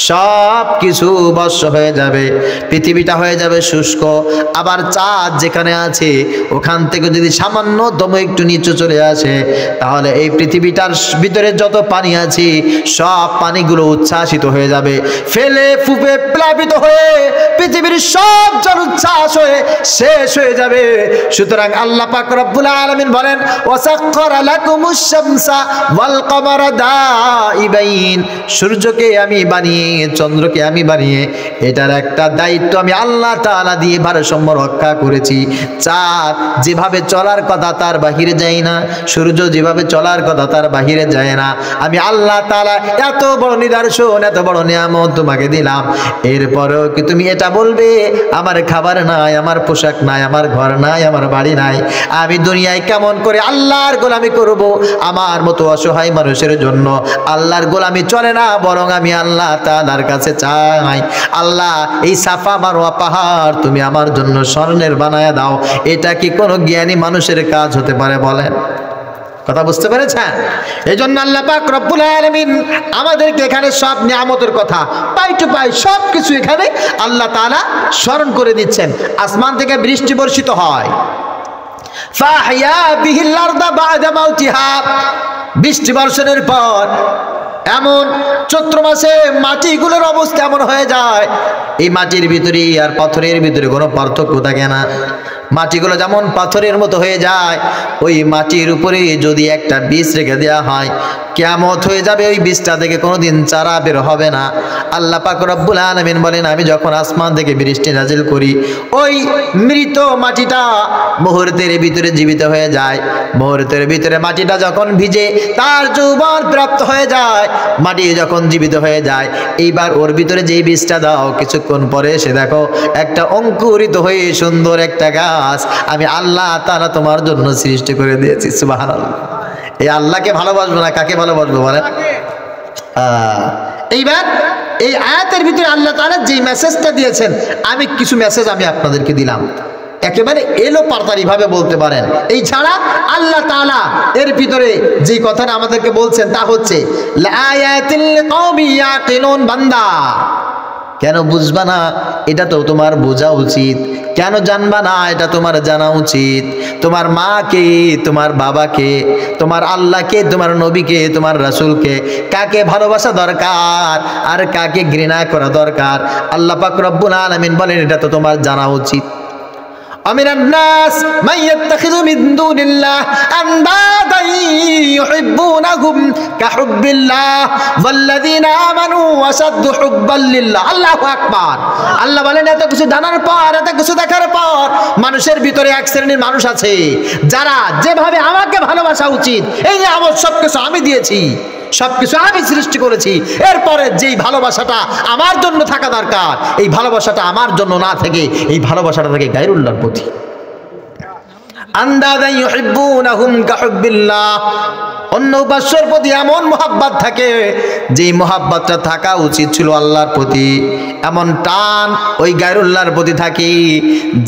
A: সব কিছু ভস্ম হয়ে যাবে, পৃথিবীটা হয়ে যাবে শুষ্ক। আবার চাঁদ যেখানে আছে ওখান থেকে যদি সামান্য দম একটু নিচে চলে আসে, তাহলে এই পৃথিবীটার ভিতরে যত পানি আছে সব পানিগুলো উচ্ছ্বাসিত হয়ে যাবে, ফেলে ফুপে প্লাবিত হয়ে পৃথিবীর সব জল উচ্ছ্বাস হয়ে শেষ হয়ে যাবে। সুতরাং আল্লাহ পাক রব্বুল আলামিন বলেন, ওয়াসাখখারা লাকুমুশ শামসা ওয়াল কমারা দাইবাইন। সূর্যকে আমি বানিয়ে, চন্দ্রকে আমি বানিয়ে, এটার একটা দায়িত্ব আমি আল্লাহ তাআলা দিয়ে ভারসাম্য রক্ষা করেছি। চাঁদ যেভাবে চলার কথা তার বাহিরে যায় না, সূর্য যেভাবে চলার কথা তার বাহিরে যায় না। আমি আল্লাহ তাআলা এত বড় নিদর্শন, এত বড় নিয়ামত তোমাকে দিলাম, এরপরেও কি তুমি এটা বলবে আমার খাবার নাই, আমার পোশাক নাই, আমার ঘর নাই, আমার বাড়ি নাই, আমি দুনিয়ায় কেমন করে আল্লাহর গোলামি করব? আমার মতো অসহায় মানুষের জন্য আল্লাহর গোলামি চলে না, বরং আমি আল্লাহ তাআলার কাছে চাই, আল্লাহ এই সাফা মারওয়া পাহাড় তুমি আমার জন্য স্বর্ণের বানায়া দাও। এটা কি কোনো জ্ঞানী মানুষের কাজ হতে পারে বলেন? কথা বুঝতে পেরেছেন? এই জন্য আল্লাহ পাক রব্বুল আলামিন আমাদেরকে এখানে সব নিয়ামতের কথা পাই টু পাই সব কিছু এখানে আল্লাহ তাআলা স্মরণ করে দিচ্ছেন। আসমান থেকে বৃষ্টি বর্ষিত হয়, ফাহিয়া বিহিল আরদা বা'দা মাউতিহা, বৃষ্টি বর্ষণের পর এমন চৈত্র মাসে মাটিগুলোর অবস্থা এমন হয়ে যায়, এই মাটির ভিতরে আর পাথরের ভিতরে কোনো পার্থক্য থাকে না। মাটিগুলো যেমন পাথরের মতো হয়ে যায়, ওই মাটির উপরে যদি একটা বীজ রেখে দেওয়া হয়, কিয়ামত হয়ে যাবে, ওই বীজটা থেকে কোনোদিন চারা বের হবে না। আল্লাহ পাক রব্বুল আলামিন বলেন, আমি যখন আসমান থেকে বৃষ্টি নাজিল করি, ওই মৃত মাটিটা মুহূর্তের ভিতরে জীবিত হয়ে যায়। মুহূর্তের ভিতরে মাটিটা যখন ভিজে তার যৌবন প্রাপ্ত হয়ে যায়, মাটি যখন জীবিত হয়ে যায়, এইবার ওর ভিতরে যেই বীজটা দাও, কিছুক্ষণ পরে এসে দেখো একটা অঙ্কুরিত হয়ে সুন্দর একটা গাছ আমি আল্লাহ তাআলা তোমার জন্য সৃষ্টি করে দিয়েছি। সুবহানাল্লাহ। এই আল্লাহকে ভালোবাসবো না কাকে ভালোবাসবো বলেন? এইবার এই আয়াতের ভিতরে আল্লাহ তাআলা যে মেসেজটা দিয়েছেন, আমি কিছু মেসেজ আমি আপনাদেরকে দিলাম। একেবারে এলো পারতারি ভাবে বলতে পারেন। এই ছাড়া আল্লাহ তাআলা এর ভিতরে যে কথাটা আমাদেরকে বলছেন তা হচ্ছে লায়াতিল লিকাওমি ইয়াকিলুন, বান্দা কেন বুঝবা না? এটা তো তোমার বোঝা উচিত। কেন জানবা না? এটা তোমার জানা উচিত। তোমার মাকে, তোমার বাবাকে, তোমার আল্লাহকে, তোমার নবীকে, তোমার রাসূলকে কাকে ভালোবাসা দরকার আর কাকে ঘৃণা করা দরকার আল্লাহ পাক রব্বুল আলামিন বলেন এটা তো তোমার জানা উচিত। আমিনান নাস মান ইয়াত্তাখিযু মিন দুনিল্লাহ আনদাদান ইউহিব্বুনাহুম কাহুব্বিল্লাহ ওয়াল্লাযীনা আমানু আশাদ্দু হুব্বান লিল্লাহ। আল্লাহু আকবার। আল্লাহ বলেন এত কিছু জানার পর, এত কিছু দেখার পর মানুষের ভিতরে এক শ্রেণীর মানুষ আছে যারা যেভাবে আমাকে ভালোবাসা উচিত এই নিয়ামত সবকিছু আমি দিয়েছি, সবকিছু আমি সৃষ্টি করেছি, এরপরে যেই ভালোবাসাটা আমার জন্য থাকা দরকার এই ভালোবাসাটা আমার জন্য না থেকে এই ভালোবাসাটা থাকে গায়রুল্লাহর প্রতি। আনদাদান ইউহিব্বুনাহুম কাহুব্বিল্লাহ, অন্য উপাস্যের প্রতি এমন মোহাব্বত থাকে যে মোহাব্বতটা থাকা উচিত ছিল আল্লাহর প্রতি, এমন টান ওই গায়রুল্লাহর প্রতি থাকে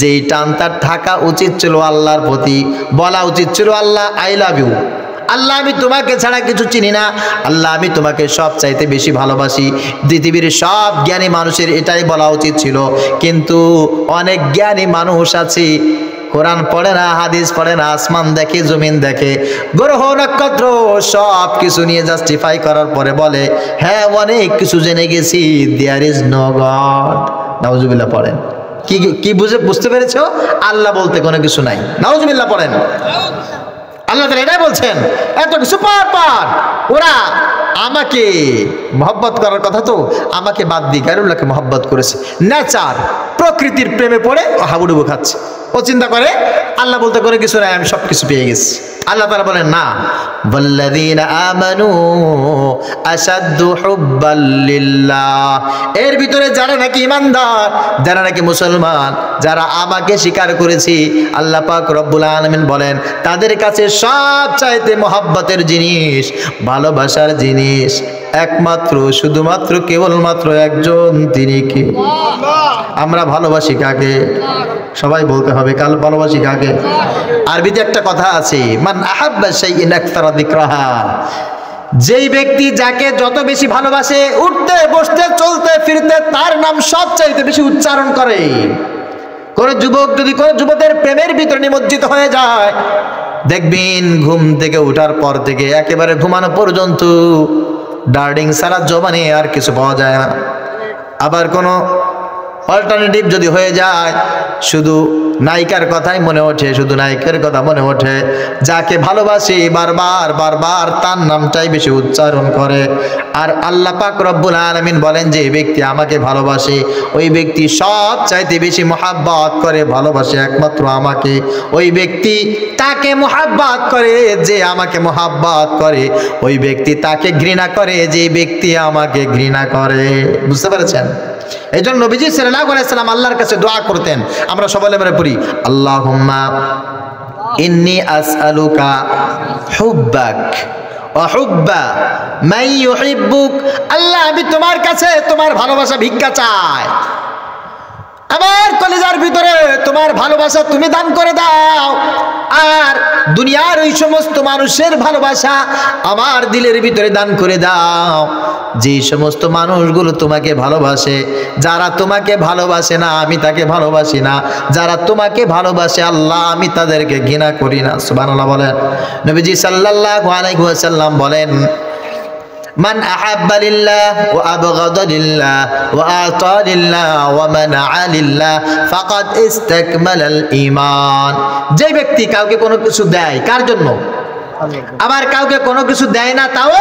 A: যেই টান তার থাকা উচিত ছিল আল্লাহর প্রতি। বলা উচিত ছিল আল্লাহ আই লাভ ইউ, আল্লাহ আমি তোমাকে ছাড়া কিছু চিনি না, আল্লাহ আমি তোমাকে সব চাইতে বেশি ভালোবাসি। পৃথিবীর সব জ্ঞানী মানুষের এটাই বলা উচিত ছিল, কিন্তু অনেক জ্ঞানী মানুষ আছে কোরআন পড়ে না, হাদিস পড়ে না, আসমান দেখে, জমিন দেখে, গ্রহ নক্ষত্র সব কিছু নিয়ে জাস্টিফাই করার পরে বলে হ্যাঁ অনেক কিছু জেনে গেছি, দেয়ার ইজ নো গড। নাউজুবিল্লাহ পড়েন। কি বুঝতে পেরেছো? আল্লাহ বলতে কোনো কিছু নাই। নাউজুবিল্লাহ পড়েন। আল্লাহ তাআলা এটাই বলছেন এত কিছু পার ওরা আমাকে মহব্বত করার কথা তো আমাকে বাদ দিয়ে গায়রুল্লাহকে মহব্বত করেছে। নেচার প্রকৃতির প্রেমে পড়ে ও হাবুডুবু খাচ্ছে। ও চিন্তা করে আল্লাহ বলতে করে কিছু নাই, আমি সব কিছু পেয়ে গেছি। আল্লাহ তাআলা বলেন না, ওয়াল্লাযীনা আমানু আশাদ্দু হুব্বান লিল্লাহ, এর ভিতরে যারা নাকি ঈমানদার, যারা নাকি মুসলমান, যারা আমাকে স্বীকার করেছি আল্লাহ পাক রব্বুল আলামিন বলেন তাদের কাছে সব চাইতে মহব্বতের জিনিস, ভালোবাসার জিনিস একমাত্র শুধুমাত্র কেবলমাত্র একজন, তিনি কে? আমরা ভালোবাসি কাকে? সবাই বলতে হবে কাল ভালোবাসি কাকে? আরবিতে একটা কথা আছে, মান আহাব্বা শাইইন আকতারা যিকরাহা, যেই ব্যক্তি যাকে যত বেশি ভালোবাসে উঠতে বসতে চলতে ফিরতে তার নাম সবচাইতে বেশি উচ্চারণ করে। কোন যুবক যদি কোন যুবকের প্রেমের ভিতরে নিমজ্জিত হয়ে যায়, দেখবেন ঘুম থেকে ওঠার পর থেকে একেবারে ঘুমানো পর্যন্ত ডার্লিং সারা জবানে আর কিছু পাওয়া যায় না। আবার কোনো অল্টারনেটিভ যদি হয়ে যায় শুধু নায়িকার কথাই মনে ওঠে, শুধু নায়িকার কথা মনে ওঠে, যাকে ভালোবাসি বারবার বারবার তার নামটাই বেশি উচ্চারণ করে। আর আল্লাহ পাক রব্বুল আলামিন বলেন যে ব্যক্তি আমাকে ভালোবাসে ওই ব্যক্তি সব চাইতে বেশি মোহাব্বত করে ভালোবাসে একমাত্র আমাকে। ওই ব্যক্তি তাকে মোহাব্বত করে যে আমাকে মোহাব্বত করে, ওই ব্যক্তি তাকে ঘৃণা করে যে ব্যক্তি আমাকে ঘৃণা করে। বুঝতে পেরেছেন? এই জন্য নবীজি সাল্লাল্লাহু আলাইহি সাল্লাম আল্লাহর কাছে দোয়া করতেন। আমরা সবাই এবারে পড়ি, আল্লাহুম্মা ইন্নী আসআলুকা হুব্বাক ওয়া হুব্বা মান ইউহিব্বুক। আল্লাহ আমি তোমার কাছে তোমার ভালোবাসা ভিক্ষা চাই, আমার কলিজার ভিতরে তোমার ভালোবাসা তুমি দান করে দাও, আর দুনিয়ার ওই সমস্ত মানুষের ভালোবাসা আমার দিলের ভিতরে দান করে দাও যে সমস্ত মানুষগুলো তোমাকে ভালোবাসে। যারা তোমাকে ভালোবাসে না আমি তাকে ভালোবাসি না, যারা তোমাকে ভালোবাসে আল্লাহ আমি তাদেরকে ঘৃণা করি না। সুবহানাল্লাহ বলেন। নবীজি সাল্লাল্লাহু আলাইহি ওয়াসাল্লাম বলেন, মান আহাব্বা লিল্লাহ ওয়া আবগাদা লিল্লাহ ওয়া আতা লিল্লাহ ওয়া মানাআ লিল্লাহ ফাকাদ ইসতাকমালাল ঈমান। যে ব্যক্তি কাউকে কোনো কিছু দেয় কার জন্য, আবার কাউকে কোনো কিছু দেয় না তাও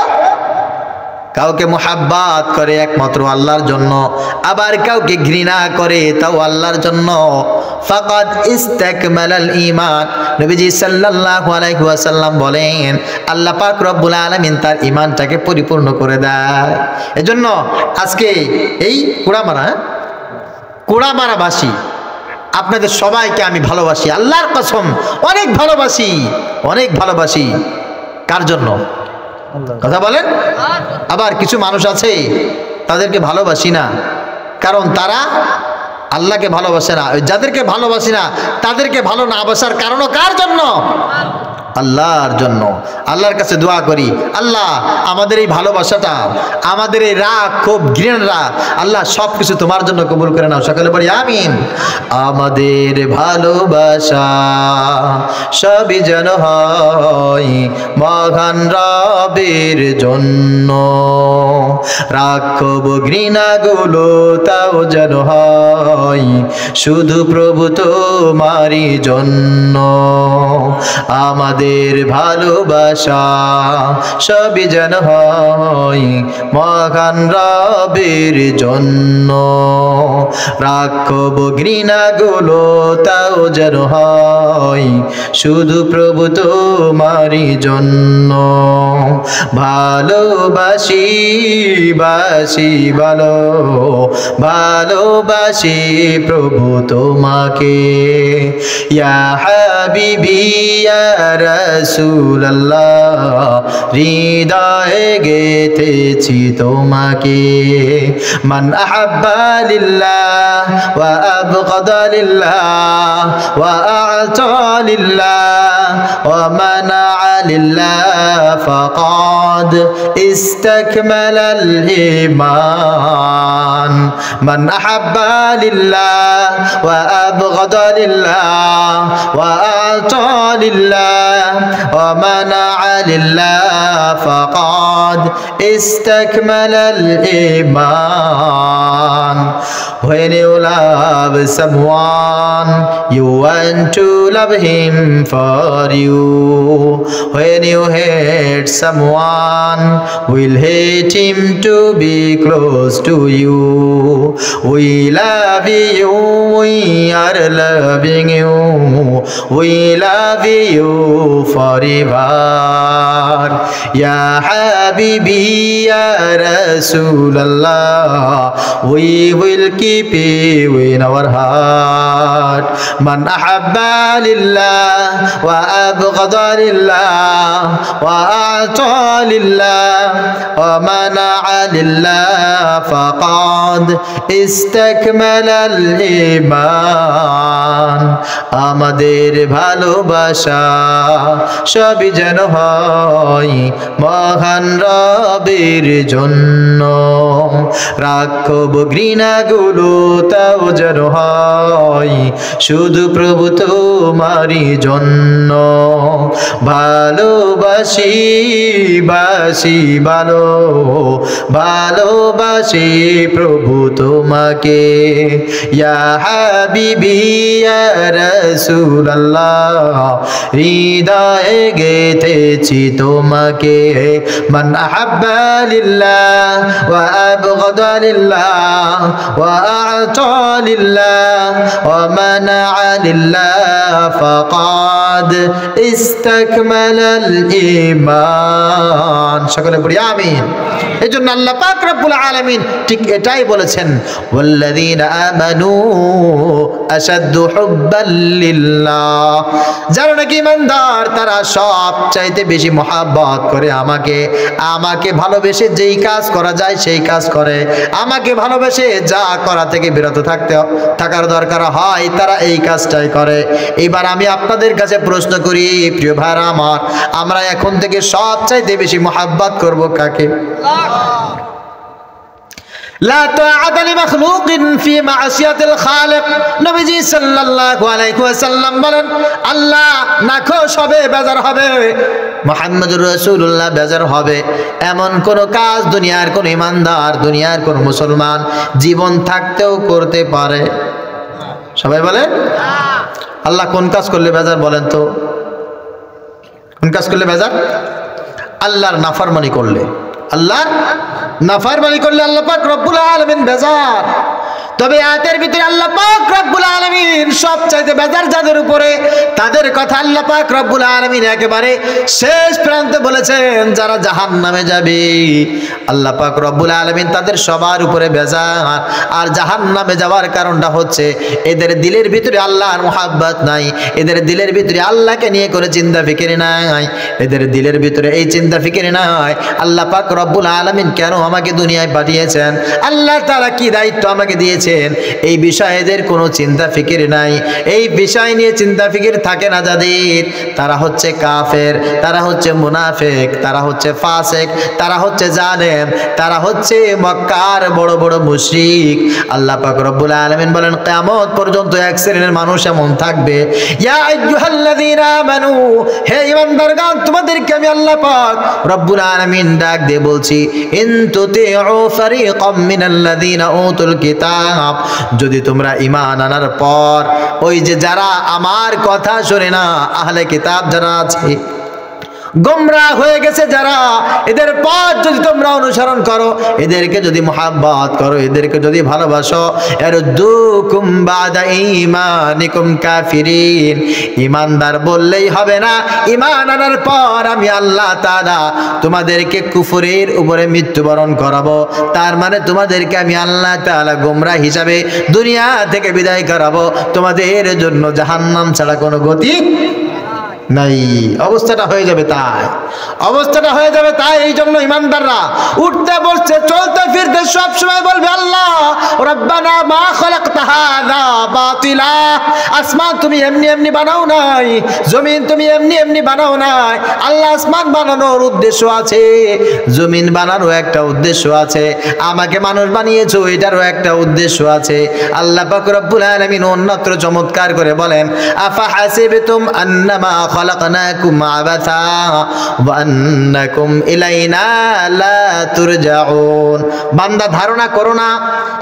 A: কাউকে মুহাব্বত করে একমাত্র আল্লাহর জন্য, আবার কাউকে ঘৃণা করে তাও আল্লাহর জন্য, ফাকাদ ইসতাকমালাল ঈমান। নবীজি সাল্লাল্লাহু আলাইহি ওয়াসাল্লাম বলেন আল্লাহ পাক রব্বুল আলামিন তার ঈমানটাকে পরিপূর্ণ করে দেয়। এজন্য আজকে এই কুড়ামারাবাসী আপনাদের সবাইকে আমি ভালোবাসি, আল্লাহর কসম অনেক ভালোবাসি, অনেক ভালোবাসি। কার জন্য কথা বলেন? আবার কিছু মানুষ আছে তাদেরকে ভালোবাসি না, কারণ তারা আল্লাহকে ভালোবাসে না, যাদেরকে ভালোবাসি না তাদেরকে ভালো না বাসার কারণও কার জন্য? আল্লাহর জন্য। আল্লাহর কাছে দোয়া করি, আল্লাহ আমাদের এই ভালোবাসাটা, আমাদের এই রাগ, খুব ঘৃণা, আল্লাহ সব কিছু তোমার জন্য কবুল করে নাও। সকালে বলি আমিন। আমাদের ভালোবাসা সবই যেন হয় মহান রবের জন্য, রাগ ক্ষোভ ঘৃণাগুলো তাও যেন হয় শুধু প্রভু তোমারই জন্য। আমাদের ভালোবাসা সবই যেন হয় মহান রবের জন্য, রাগ ক্ষোভ ঘৃণাগুলো তাও যেন হয় শুধু প্রভু তোমারই জন্য। ভালোবাসি বাসি ভালো ভালোবাসি প্রভু তোমাকে, ইয়া হাবিবি ইয়া রাসূলুল্লাহ, হৃদয়ে গেথেছি তোমাকে। মান আহাব্বা লিল্লাহ ওয়া আবগাদা লিল্লাহ ওয়া আ'তা লিল্লাহ ওয়া মানা লিল্লাহ ফাকাদ ইসতাকমালাল ঈমান। মান আহাব্বা লিল্লাহ ওয়া আবগাদা লিল্লাহ ওয়া আ'তা লিল্লাহ ওয়া মানা লিল্লাহ ফাকাদ ইসতাকমালাল ঈমান। When you love someone, you want to love him for you. When you hate someone, will hate him to be close to you. We love you, we are loving you, we love you forever. Ya Habibi, Ya Rasulallah, we will keep you in our heart. Man ahabba lillah wa abghada lillah wa a'ta lillah wa mana'a lillah faqad istakmala al-iman. আমাদের ভালোবাসা সবই যেন হয় মহান রবের জন্য, রাগ ক্ষোভ ঘৃণাগুলো তাও যেন হয় শুধু প্রভু তোমারই জন্য। ভালোবাসি বাসি ভালো ভালোবাসি প্রভু তোমাকে, ইয়া হাবিবি ইয়া রাসূলুল্লাহ, হৃদয়ে গেথেছি তোমাকে। মান আহাব্বা লিল্লাহ ওয়া আবগাদা লিল্লাহ ওয়া আ'তা লিল্লাহ ওয়া মানা'a লিল্লাহ ফাকাদ ইসতাকমালাল ঈমান। সকলে পড়ি আমিন। এজন্য আল্লাহ পাক রব্বুল আলামিন ঠিক এটাই বলেছেন, ওয়াল্লাযীনা আমানু আশাদ্দু হুব্বাল লিল্লাহ, যারা নাকি ঈমানদার তারা সবচাইতে বেশি মহব্বত করে আমাকে, আমাকে ভালোবেসে যেই কাজ করা যায় সেই কাজ করে, আমাকে ভালোবেসে যা করা থেকে বিরত থাকার দরকার হয় তারা এই কাজটাই করে। এবার আমি আপনাদের কাছে প্রশ্ন করি প্রিয় ভাইরা আমার, আমরা এখন থেকে সবচাইতে বেশি মহব্বত করব কাকে? লা তাআতা লিমাখলুকিন ফি মা'সিয়াতিল খালিক। নবীজি সাল্লাল্লাহু আলাইহি ওয়াসাল্লাম বলেন, আল্লাহ নাখোশ হবে, বেজার হবে, মুহাম্মদুর রাসূলুল্লাহ বেজার হবে, এমন কোন কাজ দুনিয়ার কোন ঈমানদার, দুনিয়ার কোন মুসলমান জীবন থাকতেও করতে পারে? সবাই বলে আল্লাহ কোন কাজ করলে বেজার বলেন তো? কোন কাজ করলে বেজার? আল্লাহর নাফরমানি করলে, আল্লাহর নাফরমানি করলে আল্লাহ পাক রব্বুল আলামিন বেজার। তবে আয়াতের ভিতরে আল্লাহ পাক রব্বুল আলামিন সবচাইতে বেজার যাদের উপরে, তাদের কথা আল্লাহ পাক রব্বুল আলামিন একেবারে শেষ প্রান্তে বলেছেন, যারা জাহান্নামে যাবে আল্লাহ পাক রব্বুল আলামিন তাদের সবার উপরে বেজার। আর জাহান্নামে যাওয়ার কারণটা হচ্ছে এদের দিলের ভিতরে আল্লাহর মুহাব্বত নাই, এদের দিলের ভিতরে আল্লাহকে নিয়ে করে চিন্তা ফিকির নাই, এদের দিলের ভিতরে এই চিন্তা ফিকির নাই আল্লাহ পাক রব্বুল আলামিন কেন আমাকে দুনিয়ায় পাঠিয়েছেন, আল্লাহ তাআলা কি দায়িত্ব আমাকে দিয়েছেন, দিয়েছেন, এই বিষয়েদের কোনো চিন্তা ফিকির নাই। এই বিষয় নিয়ে চিন্তা ফিকির থাকে না যাদের, তারা হচ্ছে কাফের, তারা হচ্ছে মুনাফিক, তারা হচ্ছে ফাসিক, তারা হচ্ছে জালেম, তারা হচ্ছে মক্কার বড় বড় মুশরিক। আল্লাহ পাক রব্বুল আলামিন বলেন কিয়ামত পর্যন্ত এক শ্রেণীর মানুষ এমন থাকবে, ইয়া আইয়ুহাল্লাযীনা আমানু, হে ঈমানদারগণ, তোমাদেরকে আমি আল্লাহ পাক রব্বুল আলামিন ডাক দিয়ে বলছি, ইন তুতিউ ফারিকাম মিনাল্লাযীনা উতুল কিতাব, যদি তোমরা ঈমান আনার পর ওই যে যারা আমার কথা শোনে না, আহলে কিতাব যারা আছে, গোমরাহ হয়ে গেছে যারা, এদের পথ যদি তোমরা অনুসরণ করো, এদেরকে যদি মুহাব্বত করো, এদেরকে যদি ভালোবাসো, ইয়ারুদ্দুকুম বাদা ঈমানিকুম কাফিরিন, ঈমানদার বললেই হবে না, ঈমান আনার পর আমি আল্লাহ তাআলা তোমাদেরকে কুফরের উপরে মৃত্যুবরণ করাবো। তার মানে তোমাদেরকে আমি আল্লাহ তাআলা গোমরাহ হিসাবে দুনিয়া থেকে বিদায় করাবো, তোমাদের জন্য জাহান্নাম ছাড়া কোনো গতি নাই। অবস্থাটা হয়ে যাবে তাই, অবস্থাটা হয়ে যাবে তাই। এই জন্য ইমানদাররা উঠতে বসতে চলতে ফিরতে সব সময় বলবে, আল্লাহ রব্বানা মা খালাকতা হাযা বাতিলা, আসমান তুমি এমনি এমনি বানাও নাই, জমিন তুমি এমনি এমনি বানাও নাই। আল্লাহ আসমান বানানোর উদ্দেশ্য আছে, জমিন বানানোর একটা উদ্দেশ্য আছে, আমাকে মানুষ বানিয়েছো এটারও একটা উদ্দেশ্য আছে। আল্লাহ পাক রব্বুল আলামিন অন্যত্র চমৎকার করে বলেন, আফা হাসিবতুম আন্নামা খালাকনাকুম আবাসা ওয়া আন্নাকুম ইলাইনা লা তুরজাউন, বান্দা ধারণা করো না,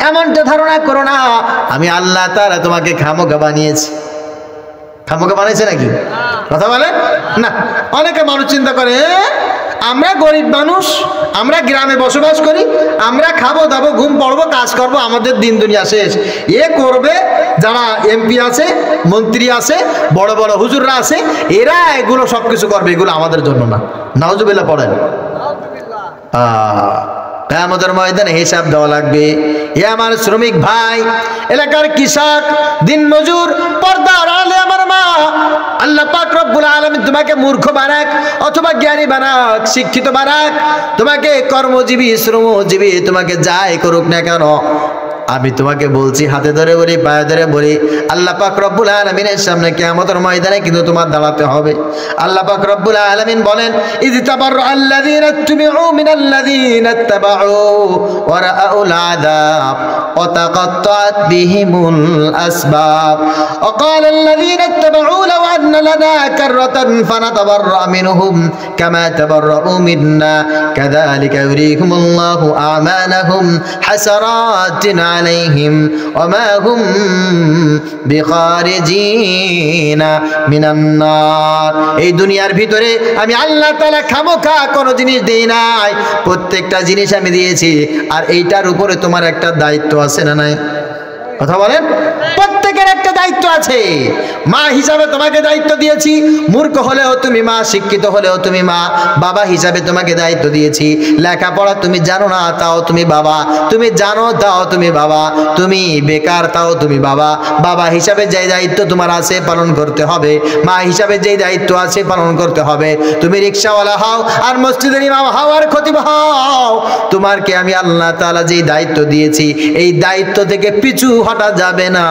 A: এমনটা ধারণা করো না আমি আল্লাহ তাআলা তোমাকে খামোখা বানিয়েছি। খামোখা বানাইছে নাকি? কথা বলেন না। অনেকে মানুষ চিন্তা করে, আমরা গরিব মানুষ, আমরা গ্রামে বসবাস করি, আমরা খাবো দাবো ঘুম পড়বো কাজ করবো, আমাদের দিন দুনিয়া শেষ। এ করবে যারা এমপি আছে, মন্ত্রী আছে, বড় বড় হুজুররা আছে, এরা এগুলো সবকিছু করবে, এগুলো আমাদের জন্য না। নাউজুবিল্লাহ পড়েন। কিয়ামতের ময়দানে হিসাব দেওয়া লাগবে। এ আমার শ্রমিক ভাই, এলাকার কৃষক, দিনমজুর, পর্দার আড়ালে আমার মা, আল্লাহ পাক রব্বুল আলামিন তোমাকে মূর্খ বানাক অথবা জ্ঞানী বানাক, শিক্ষিত বানাক, তোমাকে কর্মজীবী শ্রমজীবী তোমাকে যাই করুক না কেন, আমি তোমাকে বলছি, হাতে ধরে বলি, পায়ে ধরে বলি, আল্লাহ পাক রব্বুল আলামিনের সামনে কিয়ামতের ময়দানে কিন্তু তোমার দাঁড়াতে হবে। আল্লাহ পাক রব্বুল আলামিন বলেন, ইয তাবাররাআল্লাযীনা ইত্তাবাউ মিনাল্লাযীনা ইত্তাবাউ ওয়া রাআউল আযাব ওয়া তাকাত্তাআত বিহিমুল আসবাব ওয়া ক্বালাল্লাযীনা ইত্তাবাউ লাও আন্না লানা কাররাতান ফানাতাবাররা মিনহুম কামা তাবাররাউ মিন্না কাযালিকা ইউরীকুমুল্লাহু আমালাহুম হাসারাতিন আলাইহিম ওয়া মা হুম বিখারিজিনা মিনান নার। এই দুনিয়ার ভিতরে আমি আল্লাহ তাআলা খামোখা কোনো জিনিস দেই নাই, প্রত্যেকটা জিনিস আমি দিয়েছি। আর এইটার উপরে তোমার একটা দায়িত্ব আছে না নাই? কথা বলেন। প্রত্যেকের একটা দায়িত্ব আছে। মা হিসাবে তোমাকে দায়িত্ব দিয়েছি, মূর্খ হলেও তুমি মা, শিক্ষিত হলেও তুমি মা। বাবা হিসাবে তোমাকে দায়িত্ব দিয়েছি, লেখাপড়া তুমি জানো না তাও তুমি বাবা, তুমি জানো তাও তুমি বাবা, তুমি বেকার তাও তুমি বাবা। বাবা হিসাবে যে দায়িত্ব তোমার আছে পালন করতে হবে, মা হিসাবে যে দায়িত্ব আছে পালন করতে হবে। তুমি রিকশাওয়ালা হও আর মসজিদের ইমাম হও আর খতিব হও, তোমারকে আমি আল্লাহ তাআলা যে দায়িত্ব দিয়েছি এই দায়িত্ব থেকে পিছু হটা যাবে না।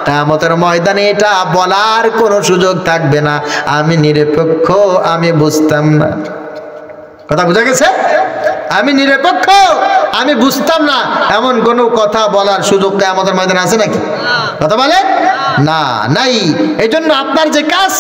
A: কিয়ামতের ময়দানে এটা বলার কোনো সুযোগ থাকবে না, আমি নিরপেক্ষ, আমি বুঝতাম না। কথা বোঝা গেছে? আমি নিরপেক্ষ, আমি বুঝতাম না, এমন কোনো কথা বলার সুযোগ কিয়ামতের ময়দানে আছে নাকি? কথা বলে না, নাই। এই জন্য আপনার যে কাজ,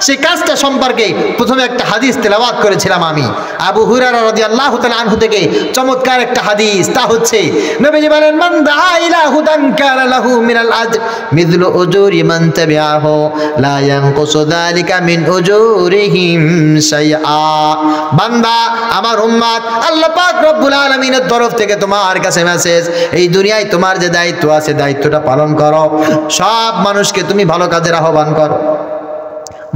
A: সেই কাজটা সম্পর্কে প্রথমে একটা হাদিস তেলাওয়াত করেছিলাম আমি, আবু হুরায়রা রাদিয়াল্লাহু তাআলা আনহু থেকে চমৎকার একটা হাদিস। তা হচ্ছে নবীজি বলেন, মান দাআ ইলা হুদান কানা লাহু মিনাল আজর মিথলু উজুরি মান তাবিআহু লা ইয়ানকুসু যালিকা মিন উজুরিহিম শাইআ। বান্দা, আমার উম্মত, আল্লাহ পাক রব্বুল আলামিনের তরফ থেকে তোমার কাছে মেসেজ, এই দুনিয়ায় তোমার যে দায়িত্ব আছে দায়িত্বটা পালন করো। সব মানুষকে তুমি ভালো কাজের আহ্বান করো।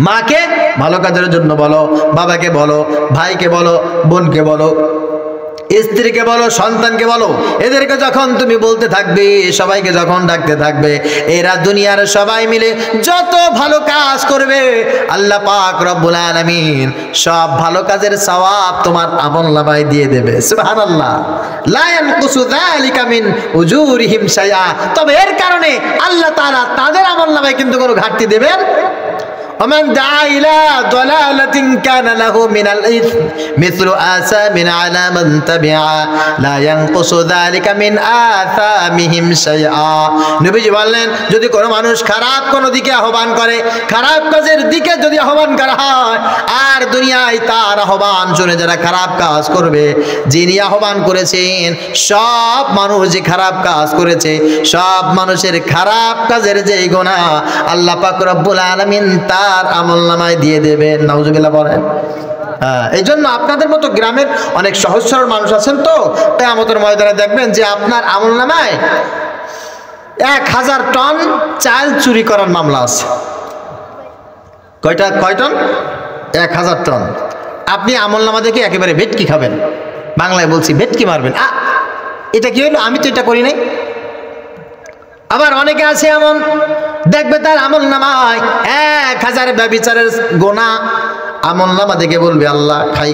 A: মাকে ভালো কাজের জন্য বলো, বাবাকে বলো, ভাইকে বলো, বোনকে বলো, স্ত্রীকে বলো, সন্তানকে বলো, এদেরকে যখন তুমি বলতে থাকবে, সবাইকে যখন ডাকতে থাকবে, এরা দুনিয়ার সবাই মিলে যত ভালো কাজ করবে আল্লাহ পাক রব্বুল আলামিন সব ভালো কাজের সওয়াব তোমার আমলনামায় দিয়ে দেবে। সুবহানাল্লাহ। লা ইয়ানকুসু যালিকা মিন উজুরিহিম শাইআ। তবে এর কারণে আল্লাহ তাআলা তাদের আমলনামায় কিন্তু কোনো ঘাটতি দেবেন। ومن دعا إلى ضلالة كان له من الإثم مثل آثام على من تبعا لا ينقص ذلك من آثامهم شيئا। নবীজি বললেন, যদি কোনো মানুষ খারাপ কোনো দিকে আহ্বান করে, খারাপ কাজের দিকে যদি আহ্বান করা হয়, আর দুনিয়ায় তার আহ্বান শুনে যারা খারাপ কাজ করবে, যিনি আহ্বান করেছেন সব মানুষ যে খারাপ কাজ করেছে, সব মানুষের খারাপ কাজের যে গুনাহ আল্লাহ পাক রব্বুল আলামিন তার আমলনামায় দিয়ে দেবেন। নাউজুবিল্লাহ বলেন। এই জন্য আপনাদের মতো গ্রামের অনেক সহজ সরল মানুষ আছেন, তো কিয়ামতের ময়দানে দেখবেন যে আপনার আমলনামায় 1000 টন চাল চুরি করার মামলা আছে। কয় টন? 1000 টন। আপনি আমলনামা দেখে একেবারে ভেটকি খাবেন, বাংলায় বলছি ভেটকি মারবেন। এটা কি হইলো, আমি তো এটা করি নাই। আবার অনেকে আছে এমন, দেখবে তার আমলনামায় 1000 ব্যভিচারের গুনাহ, আমলনামা দেখে বলবে আল্লাহ খাই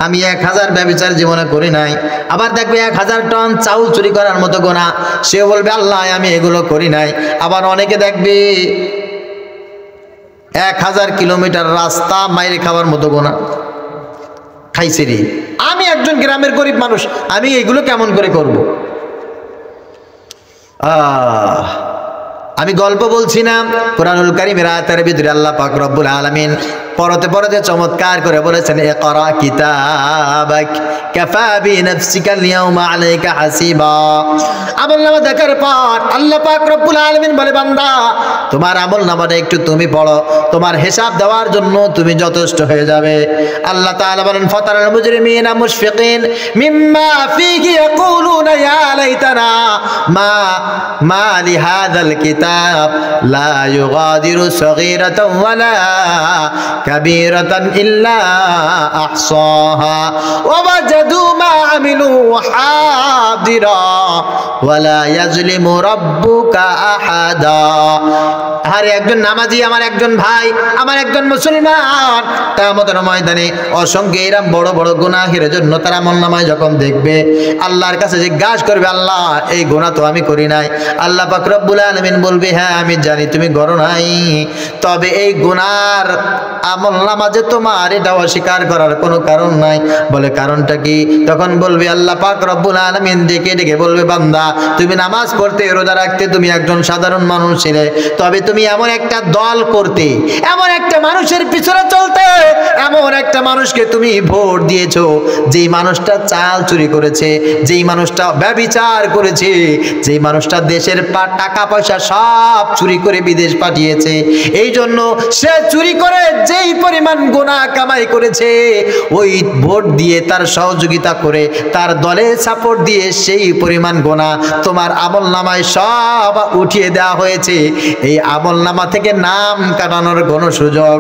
A: আমি 1000 ব্যভিচার জীবনে করি নাই। আবার দেখবে 1000 টন চাউল চুরি করার মতো গুনাহ, সে বলবে আল্লাহ আমি এগুলো করি নাই। আবার অনেকে দেখবে 1000 কিলোমিটার রাস্তা মাইরে খাওয়ার মতো গুনাহ খাইছে রে। আমি একজন গ্রামের গরিব মানুষ, আমি এগুলো কেমন করে করব? আমি গল্প বলছি না, কুরআনুল কারীমের আয়াতের ভিতরে আল্লাহ পাক রব্বুল আলামিন পরতে পরতে চমৎকার করে বলেছেন, ইকরা কিতাবাক কাফা বিনাফসিকাল ইয়াউমা আলাইকা হাসিবা। আমলনামা দেখার পর আল্লাহ পাক রব্বুল আলামিন বলে, বান্দা তোমার আমলনামাটা একটু তুমি পড়ো, তোমার হিসাব দেওয়ার জন্য তুমি যথেষ্ট হয়ে যাবে। আল্লাহ তাআলা বলেন, ফাতারাল মুজরিমিনা মুশফিকিন মিম্মা ফীহি ইয়াকুলুনা ইয়া লাইতানা মা লিহাযাল কিতাব লা ইউগাদিরু সগীরাতান ওয়ালা কাবীরাতান ইল্লা আহসাহা ওয়া ওয়াজাদু মা আমিলু হাদিরা ওয়ালা ইয়াজলিমু রাব্বুকা আহাদা। আরে একজন নামাজি, আমার একজন ভাই, আমার একজন মুসলমান, কিয়ামতের ময়দানে অসংখ্য এরকম বড় বড় গুনাহের জন্য তার আমলনামায় যখন দেখবে, আল্লাহর কাছে জিজ্ঞাসা করবে, আল্লাহ এই গুনাহ তো আমি করি নাই। আল্লাহ পাক রব্বুল আলামিন বলবে, হ্যাঁ আমি জানি তুমি করো নাই, তবে এই গুনার আমলনামা যে তোমার, এটা অস্বীকার করার কোনো কারণ নাই। বলে কারণটা কি? তখন বলবে আল্লাহ পাক রব্বুল আলামিন ডেকে ডেকে বলবে, বান্দা তুমি নামাজ পড়তে, রোজা রাখতে, তুমি একজন সাধারণ মানুষ ছিলে, তবে তুমি এমন একটা দল করতে, এমন একটা মানুষের পিছনে চলতে, এমন একটা মানুষকে তুমি ভোট দিয়েছো যেই মানুষটা চাল চুরি করেছে, যেই মানুষটা ব্যভিচার করেছে, যেই মানুষটা দেশের টাকা পয়সা সব চুরি করে বিদেশ পাঠিয়েছে। এই জন্য সে চুরি করে যেই পরিমাণ গুনাহ কামাই করেছে, ওই ভোট দিয়ে তার সহযোগিতা করে তার দলে সাপোর্ট দিয়ে সেই পরিমাণ গুনাহ তোমার আমলনামায় সব উঠিয়ে দেওয়া হয়েছে। এই আমলনামা থেকে নাম কাটানোর কোনো সুযোগ।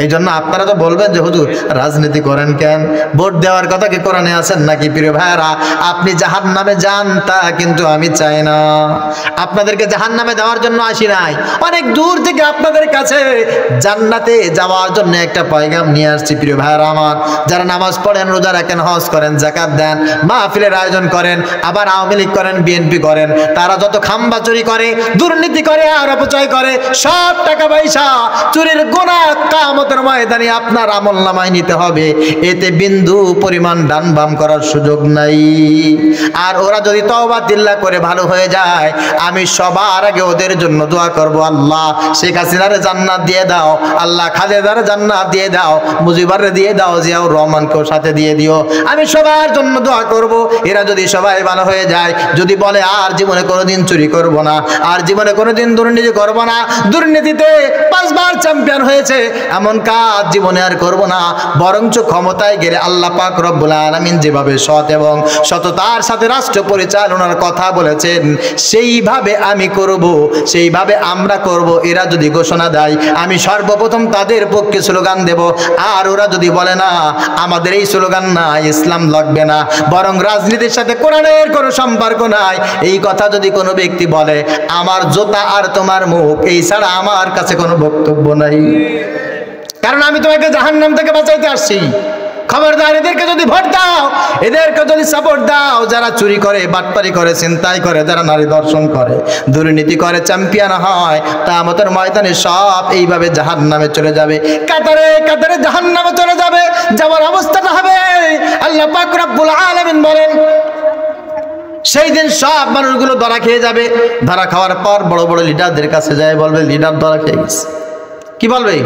A: এই জন্য আপনারা তো বলবেন যে হুজুর রাজনীতি করেন কেন, ভোট দেওয়ার কথা কি কোরআনে আছেন নাকি? প্রিয় ভাইরা, আপনি জাহান্নামে যান তা কিন্তু আমি চাই না। আপনাদেরকে জাহান্নামে দেওয়ার জন্য আসি নাই, অনেক দূর থেকে আপনাদের কাছে জান্নাতে যাওয়ার জন্য একটা পয়গাম নিয়ে আসছি। প্রিয় ভাইরা আমার, যারা নামাজ পড়েন, রোজা রাখেন, হজ করেন, যাকাত দেন, মাহফিলের আয়োজন করেন, আবার আওয়ামী লীগ করেন, বিএনপি করেন, তারা যত খাম্বা চুরি করে, দুর্নীতি করে আর অপচয় করে, সব টাকা পয়সা চুরির গুনাহ কিয়ামতের ময়দানে আপনার আমলনামায় নিতে হবে। এতে বিন্দু পরিমাণ ডান বাম করার সুযোগ নাই। আর ওরা যদি তওবা দিল্লাহ করে ভালো হয়ে যায়, আমি সবার আগে ওদের জন্য দোয়া করব, আল্লাহ শেখ হাসিনার জান্নাত দিয়ে দাও, আল্লাহ খালেদার জান্নাত দিয়ে দাও, মুজিবারে দিয়ে দাও, জিয়াউর রহমানকেও সাথে দিয়ে দিও। আমি সবার জন্য দোয়া করব। এরা যদি সবাই ভালো হয়ে যায়, যদি বলে আর জীবনে কোনোদিন চুরি করব না, আর জীবনে কোনোদিন দুর্নীতি করব না, দুর্নীতিতে 5 বার চ্যাম্পিয়ন হয়েছে এমন এমন কাজ জীবনে আর করব না, বরঞ্চ ক্ষমতায় গেলে আল্লাহ পাক রব্বুল আলামিন যেভাবে সৎ এবং সততার সাথে রাষ্ট্র পরিচালনার কথা বলেছেন সেইভাবে আমি করব, সেইভাবে আমরা করব। এরা যদি ঘোষণা দেয় আমি সর্বপ্রথম তাদের পক্ষে স্লোগান দেব, আর ওরা যদি বলে না আমাদের এই স্লোগান না, ইসলাম লাগবে না, বরং রাজনীতির সাথে কোরআনের কোনো সম্পর্ক নাই, এই কথা যদি কোনো ব্যক্তি বলে আমার জোতা আর তোমার মুখ এই ছাড়া আমার কাছে কোনো বক্তব্য নাই। কারণ আমি তোমাকে জাহান্নাম থেকে বাঁচাইতে আসছি। খবরদার, এদেরকে যদি ভোট দাও, এদেরকে যদি সাপোর্ট দাও, যারা চুরি করে, বাটপারি করে, ছিনতাই করে, যারা নারী দর্শন করে, দুর্নীতি করে, চ্যাম্পিয়ন হয়, কিয়ামতের ময়দানে সব এইভাবে জাহান্নামে চলে যাবে, কাতারে কাতারে জাহান্নামে চলে যাবে। যাওয়ার অবস্থাটা হবে আল্লাহ পাক রব্বুল আলামিন বলেন সেই দিন সব মানুষগুলো ধরা খেয়ে যাবে। ধরা খাওয়ার পর বড় বড় লিডারদের কাছে যায়, বলবে লিডার ধরা খেয়ে গেছে। কি বলবে?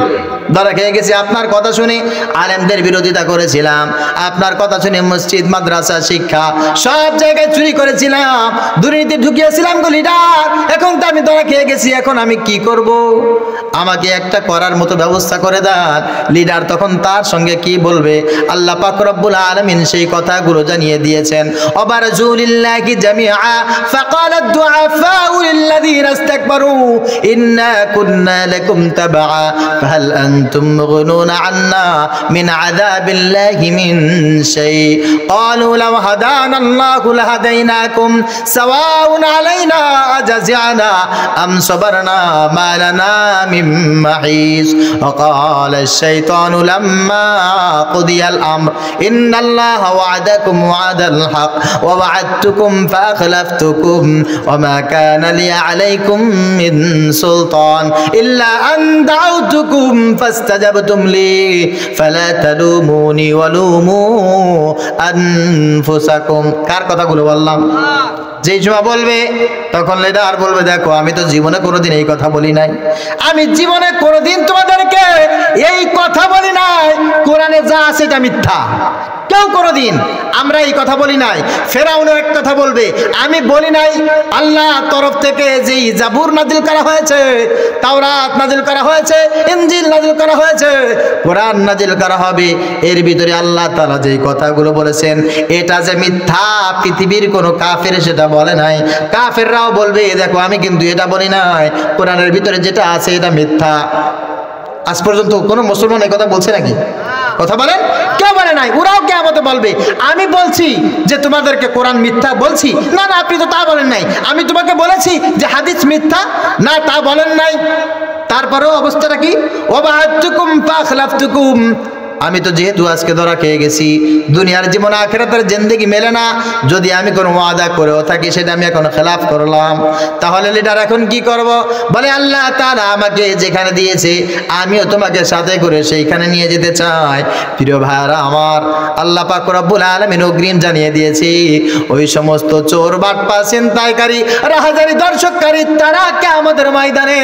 A: ধরা খেয়ে গেছি, আপনার কথা শুনে আলেমদের বিরোধিতা করেছিলাম, আপনার কথা শুনে মসজিদ মাদ্রাসা শিক্ষা সব জায়গায় চুরি করেছিলাম, দুর্নীতি ঢুকিয়েছিলাম গো লিডার, এখন তো আমি ধরা খেয়ে গেছি, এখন আমি কি করব? আমাকে একটা করার মতো ব্যবস্থা করে দেন। লিডার তখন তার সঙ্গে কি বলবে? আল্লাহ পাক রব্বুল আলামিন সেই কথাগুলো জানিয়ে দিয়েছেন। ওয়াবারজুলিল্লাহি জামিআ ফাকালাদ দুআফাউ লিল্লাযিনা ইসতাকবারু ইন্না কুন্না লাকুম তাবআ ফাহাল আনতুম মুগনুনা আন্না মিন আযাবিল্লাহি মিন শাই ক্বালু লাউ হাদানাল্লাহু লাহাদাইনাকুম সাওয়াউন আলাইনা আজাযনা আম সাবারনা মা লানা মিন মাহিস وقال الشيطان لما قضي الأمر إن الله وعدكم وعد الحق ووعدتكم فأخلفتكم وما كان لي عليكم من سلطان إلا أن دعوتكم فاستجبتم لي فلا تلوموني ولوموا أنفسكم কার কথাগুলো বললাম? যেই সময় বলবে তখন লিডার বলবে দেখো আমি তো জীবনে কোনোদিন এই কথা বলি নাই, আমি জীবনে কোনোদিন তোমাদেরকে এই কথা বলি নাই, কোরআনে যা আছে এটা মিথ্যা, কেউ কোনোদিন আমরা এই কথা বলি নাই। ফেরাউনও এক কথা বলবে আমি বলি নাই, আল্লাহ তরফ থেকে যেই জাবুর নাজিল করা হয়েছে, তাওরাত নাজিল করা হয়েছে, ইনজিল নাজিল করা হয়েছে, কোরআন নাজিল করা হবে, এর ভিতরে আল্লাহ তাআলা যেই কথাগুলো বলেছেন এটা যে মিথ্যা, পৃথিবীর কোনো কাফের সেটা বলে নাই। কাফেররাও বলবে দেখো আমি কিন্তু এটা বলি নাই, কোরআনের ভিতরে যেটা আছে এটা মিথ্যা। আজ পর্যন্ত কোনো মুসলমান এই কথা বলছে নাকি? কথা বলেন? কেউ বলে নাই। ওরাও কিয়ামতে বলবে আমি বলছি যে তোমাদেরকে কোরআন মিথ্যা বলছি, না না আপনি তো তা বলেন নাই, আমি তোমাকে বলেছি যে হাদিস মিথ্যা, না তা বলেন নাই। তারপরেও অবস্থাটা কি? ওয়াবা'আতুকুম ফাখলাফতুকুম, আমি তো যেহেতু আজকে ধরা খেয়ে গেছি, দুনিয়ার জীবন আখিরাতের জিন্দেগি মেলে না, যদি আমি কোনো ওয়াদা করেও থাকি সেটা আমি এখন খেলাফ করলাম, তাহলে লিডার এখন কি করব? বলে আল্লাহ তাআলা আমাকে যেখানে দিয়েছে আমিও তোমাকে সাথে করে সেইখানে নিয়ে যেতে চাই। প্রিয় ভাইরা আমার, আল্লাহ পাক রব্বুল আলামিন অগ্রিম জানিয়ে দিয়েছে ওই সমস্ত চোর বাটপা ছিনতাইকারী রাহাজানি দর্শককারী তারা কিয়ামতের ময়দানে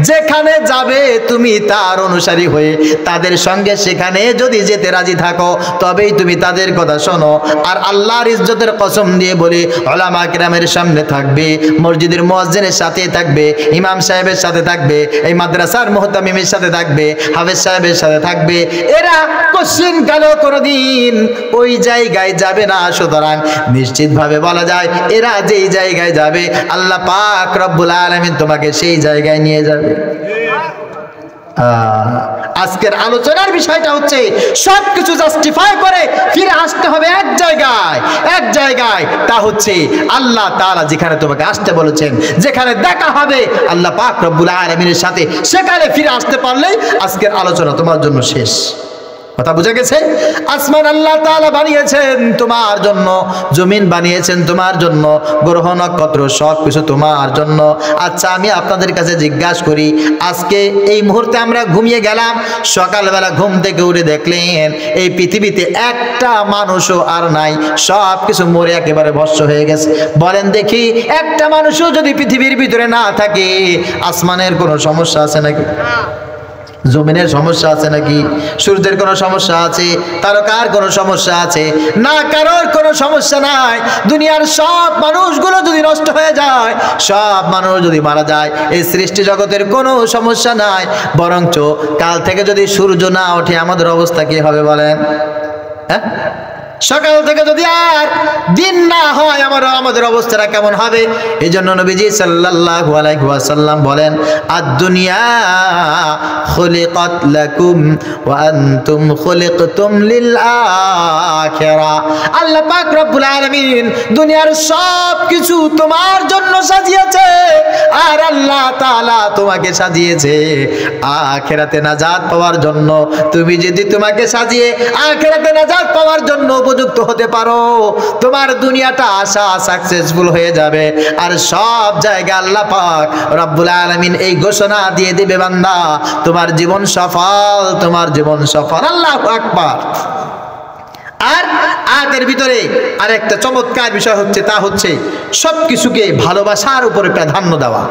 A: যেখানে যাবে তুমি তার অনুসারী হয়ে তাদের সঙ্গে সেখানে যদি যেতে রাজি থাকো তবেই তুমি তাদের কথা শোনো। আর আল্লাহর ইজ্জতের কসম দিয়ে বলি উলামা কিরামের সামনে থাকবে, মসজিদের মুয়াজ্জিনের সাথে থাকবে, ইমাম সাহেবের সাথে থাকবে, এই মাদ্রাসার মুহতামিমের সাথে থাকবে, হাফেজ সাহেবের সাথে থাকবে, এরা কোশ্চিন কালো কোনোদিন ওই জায়গায় যাবে না। সুতরাং নিশ্চিতভাবে বলা যায় এরা যেই জায়গায় যাবে আল্লাহ পাক রব্বুল আলামিন তোমাকে সেই জায়গায় নিয়ে যাবে। আজকের আলোচনার বিষয়টা হচ্ছে সবকিছু জাস্টিফাই করে ফিরে আসতে হবে এক জায়গায়, তা হচ্ছে আল্লাহ তাআলা যেখানে তোমাকে আসতে বলেছেন, যেখানে দেখা হবে আল্লাহ পাক রব্বুল আলামিনের সাথে, সেখানে ফিরে আসতে পারলেই আজকের আলোচনা তোমার জন্য শেষ। কথা বুঝা গেছে? আসমান আল্লাহ তাআলা বানিয়েছেন তোমার জন্য, জমিন বানিয়েছেন তোমার জন্য, গ্রহ নক্ষত্র সব কিছু তোমার জন্য। আচ্ছা আমি আপনাদের কাছে জিজ্ঞাসা করি, আজকে এই মুহূর্তে আমরা ঘুমিয়ে গেলাম, সকালবেলা ঘুম থেকে উঠে দেখলেন এই পৃথিবীতে একটা মানুষও আর নাই, সব কিছু মরে একেবারে ভস্ম হয়ে গেছে। বলেন দেখি একটা মানুষও যদি পৃথিবীর ভিতরে না থাকে আসমানের কোনো সমস্যা আছে নাকি? জমিনের সমস্যা আছে নাকি? সূর্যের কোনো সমস্যা আছে? তারকার কোনো সমস্যা আছে? না, কারোর কোনো সমস্যা নাই। দুনিয়ার সব মানুষগুলো যদি নষ্ট হয়ে যায়, সব মানুষ যদি মারা যায়, এই সৃষ্টি জগতের কোনো সমস্যা নাই। বরঞ্চ কাল থেকে যদি সূর্য না ওঠে আমাদের অবস্থা কি হবে বলেন? হ্যাঁ, সকাল থেকে যদি আর দিন না হয় আমাদের অবস্থাটা কেমন হবে? এই জন্য নবীজি সাল্লাল্লাহু আলাইহি ওয়াসাল্লাম বলেন, আদ-দুনিয়া খুলিকাত লাকুম ওয়া আনতুম খুলিকতুম লিল আখিরাহ। আল্লাহ পাক রব্বুল আলামিন দুনিয়ার সব কিছু তোমার জন্য সাজিয়েছে, আর আল্লাহ তাআলা তোমাকে সাজিয়েছে আখিরাতে নাজাত পাওয়ার জন্য। তুমি যদি তোমাকে সাজিয়ে আখিরাতে নাজাত পাওয়ার জন্য উপযুক্ত হতে পারো, তোমার দুনিয়াটা আশা সাকসেসফুল হয়ে যাবে। আর সব জায়গায় আল্লাহ পাক রব্বুল আলামিন এই ঘোষণা দিয়ে দিবে, বান্দা তোমার জীবন সফল, তোমার জীবন সফল। আল্লাহু আকবার। আর আয়াতের ভিতরে আরেকটা চমৎকার বিষয় হচ্ছে, তা হচ্ছে সবকিছুকে ভালোবাসার উপরে প্রাধান্য দেওয়া।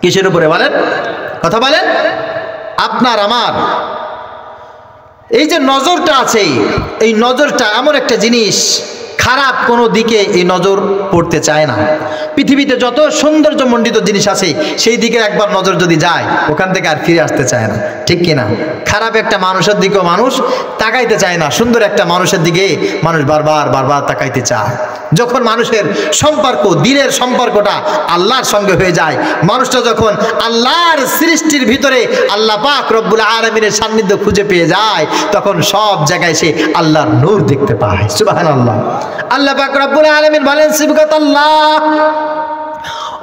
A: কিসের উপরে বলেন? কথা বলেন। আপনার আমার এই যে নজরটা আছে, এই নজরটা এমন একটা জিনিস, খারাপ কোনো দিকে এই নজর পড়তে চায় না। পৃথিবীতে যত সৌন্দর্যমণ্ডিত জিনিস আছে সেই দিকে একবার নজর যদি যায়, ওখান থেকে আর ফিরে আসতে চায় না, ঠিক কিনা? খারাপ একটা মানুষের দিকেও মানুষ তাকাইতে চায় না, সুন্দর একটা মানুষের দিকে মানুষ বারবার বারবার তাকাইতে চায়। যখন মানুষের সম্পর্ক, দিলের সম্পর্কটা আল্লাহর সঙ্গে হয়ে যায়, মানুষটা যখন আল্লাহর সৃষ্টির ভিতরে আল্লাহ পাক রব্বুল আলামিনের সান্নিধ্য খুঁজে পেয়ে যায়, তখন সব জায়গায় সে আল্লাহর নূর দেখতে পায়। সুবহানাল্লাহ। আল্লাহ পাক রব্বুল আলামিন বলেন, সিবগাতাল্লাহ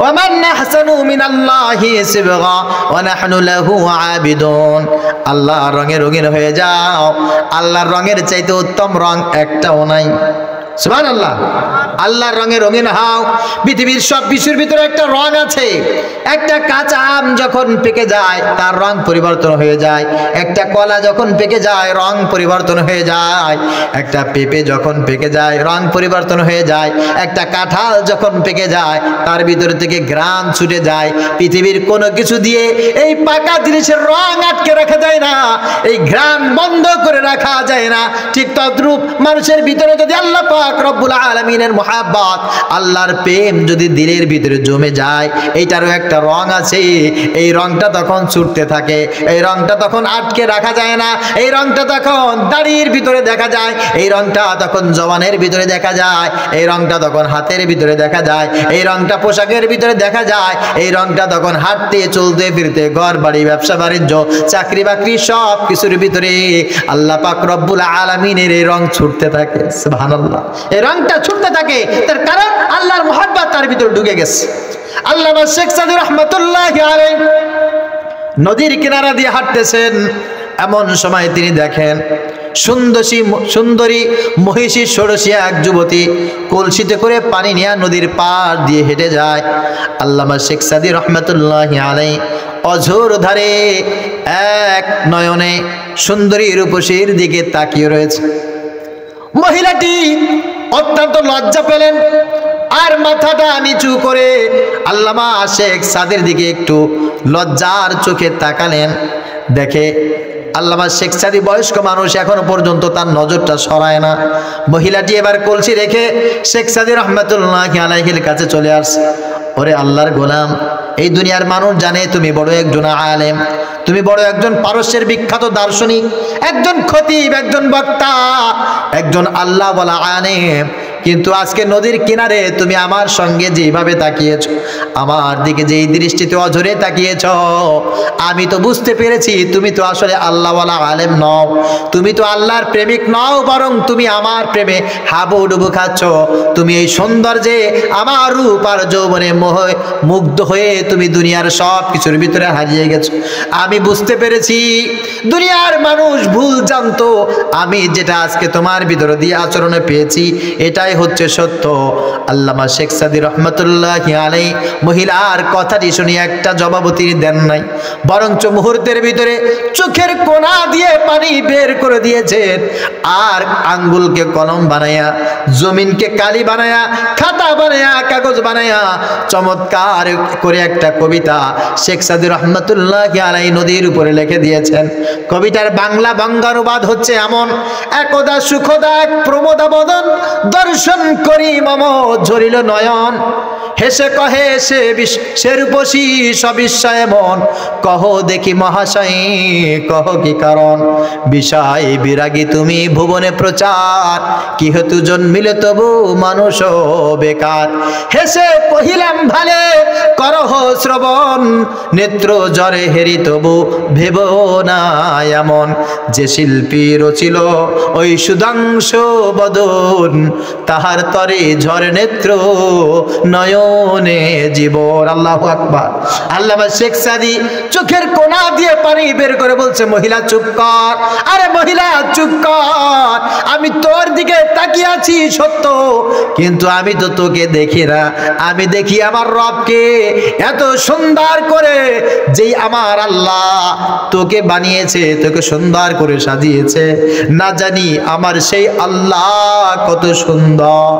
A: ওয়া মান আহসানু মিনাল্লাহি সিবগা ওয়া নাহনু লাহু আবিদুন। আল্লাহর রঙে রঙিন হয়ে যাও, আল্লাহর রঙের চাইতে উত্তম রং একটাও নাই। সুবহানাল্লাহ। আল্লাহর রঙে রঙিন হও। পৃথিবীর সব কিছুর ভিতরে একটা রং আছে। একটা কাঁচা আম যখন পেকে যায় তার রং পরিবর্তন হয়ে যায়, একটা কলা যখন পেকে যায় রং পরিবর্তন হয়ে যায়, একটা পেঁপে যখন পেকে যায় রং পরিবর্তন হয়ে যায়, একটা কাঁঠাল যখন পেকে যায় তার ভিতর থেকে ঘ্রাণ ছুটে যায়। পৃথিবীর কোনো কিছু দিয়ে এই পাকা জিনিসের রং আটকে রাখা যায় না, এই ঘ্রাণ বন্ধ করে রাখা যায় না। ঠিক তদ্রূপ মানুষের ভিতরে যদি আল্লাহ পাক রব্বুল আলামিনের মুহাব্বত, আল্লাহর প্রেম যদি দিলের ভিতরে জমে যায়, এইটারও একটা রং আছে। এই রংটা তখন ছুটতে থাকে, এই রংটা তখন আটকে রাখা যায় না। এই রংটা তখন দাড়ির ভিতরে দেখা যায়, এই রংটা তখন জওয়ানের ভিতরে দেখা যায়, এই রংটা তখন হাতের ভিতরে দেখা যায়, এই রংটা পোশাকের ভিতরে দেখা যায়, এই রংটা তখন হাঁটতে চলতে ফিরতে, ঘর বাড়ি ব্যবসা বাণিজ্য চাকরি বাকরি সব কিছুর ভিতরে আল্লাহ পাক রব্বুল আলামিনের এই রং ছুটতে থাকে। সুবহানাল্লাহ। এই রংটা ছুটতে থাকে, তার কারণ আল্লাহর মুহাব্বত তার ভিতরে ঢুকে গেছে। আল্লামা শেখ সাদী রাহমাতুল্লাহি আলাইহি নদীর কিনারা দিয়ে হাঁটতেছেন, এমন সময় তিনি দেখেন সুন্দরী মহিষী ষোড়শী এক যুবতী কলসিতে করে পানি নিয়ে নদীর পার দিয়ে হেঁটে যায়। আল্লামা শেখ সাদী রাহমাতুল্লাহি আলাইহি অঝোর ধারে এক নয়নে সুন্দরী রূপসীর দিকে তাকিয়ে রয়েছে। মহিলাটি অত্যন্ত লজ্জা পেলেন আর মাথাটা নিচু করে আল্লামা শেখ সাদের দিকে একটু লজ্জার চোখে তাকালেন। দেখে আল্লামা শেখ সাদী বয়স্ক মানুষ, এখনো পর্যন্ত তার নজরটা সরায় না। মহিলাটি এবার কলসি রেখে শেখ সাদী রাহমাতুল্লাহি আলাইহির কাছে চলে আসছে। ওরে আল্লাহর গোলাম, এই দুনিয়ার মানুষ জানে তুমি বড় একজন আলেম, তুমি বড় একজন পারস্যের বিখ্যাত দার্শনিক, একজন খতিব, একজন বক্তা, একজন আল্লাহ ওয়ালা আলেম, কিন্তু আজকে নদীর কিনারে তুমি আমার সঙ্গে যেভাবে তাকিয়েছো, আমার দিকে যেই দৃষ্টিতে অঝরে তাকিয়েছো, আমি তো বুঝতে পেরেছি তুমি তো আসলে আল্লাহওয়ালা আলেম নও, তুমি তো আল্লাহর প্রেমিক নও, বরং তুমি আমার প্রেমে হাবুডুবু খাচ্ছ। তুমি এই সৌন্দর্যে আমার রূপ আর যৌবনে মুগ্ধ হয়ে তুমি দুনিয়ার সব কিছুর ভিতরে হারিয়ে গেছো। আমি বুঝতে পেরেছি দুনিয়ার মানুষ ভুল জানতো, আমি যেটা আজকে তোমার ভিতরে দিয়ে আচরণে পেয়েছি এটাই এটাই হচ্ছে সত্য। আল্লামা শেখ সাদী রহমতুল্লাহি আলাইহি মহিলার কথাটি শুনে একটা জবাবও তিনি দেন নাই, বরঞ্চ মুহূর্তের ভিতরে চোখের কোনা দিয়ে পানি বের করে দিয়েছেন, আর আঙ্গুলকে কলম বানায়া, জমিনকে কালি বানায়া, খাতা বানায়া, কাগজ বানায়া চমৎকার করে একটা কবিতা শেখ সাদী রহমতুল্লাহি আলাইহি নদীর উপরে লিখে দিয়েছেন। কবিতার বাংলা বঙ্গানুবাদ হচ্ছে এমন: একদা সুখদা এক প্রমোদা বদন, দর্শন করি মম ঝরিল নয়ন, হেসে কহে সে রূপসী সবিস্ময়ে মন, কহ দেখি মহাশয় কহ কি কারণ, বিষয় বিরাগী তুমি ভুবনে প্রচার, কি হেতু জন্মিলে তবু মানুষ বেকার, হেসে কহিলাম ভালে করহ শ্রবণ, নেত্র জরে হেরি তবু ভেব না এমন, যে শিল্পী রচিল ওই সুধাংশ বদন, তাহার তরে ঝরে নেত্র নয়নে জীবন। আল্লাহু আকবার। আল্লামা শেখ সাদী চোখের কোনা দিয়ে পানি বের করে বলছে, মহিলা চুপ কর, আরে মহিলা চুপ কর, আমি তোর দিকে তাকিয়ে আছি সত্য, কিন্তু আমি তো তোকে দেখি না, আমি দেখি আমার রবকে এত সুন্দর করে, যেই আমার আল্লাহ তোকে বানিয়েছে, তোকে সুন্দর করে সাজিয়েছে, না জানি আমার সেই আল্লাহ কত সুন্দর,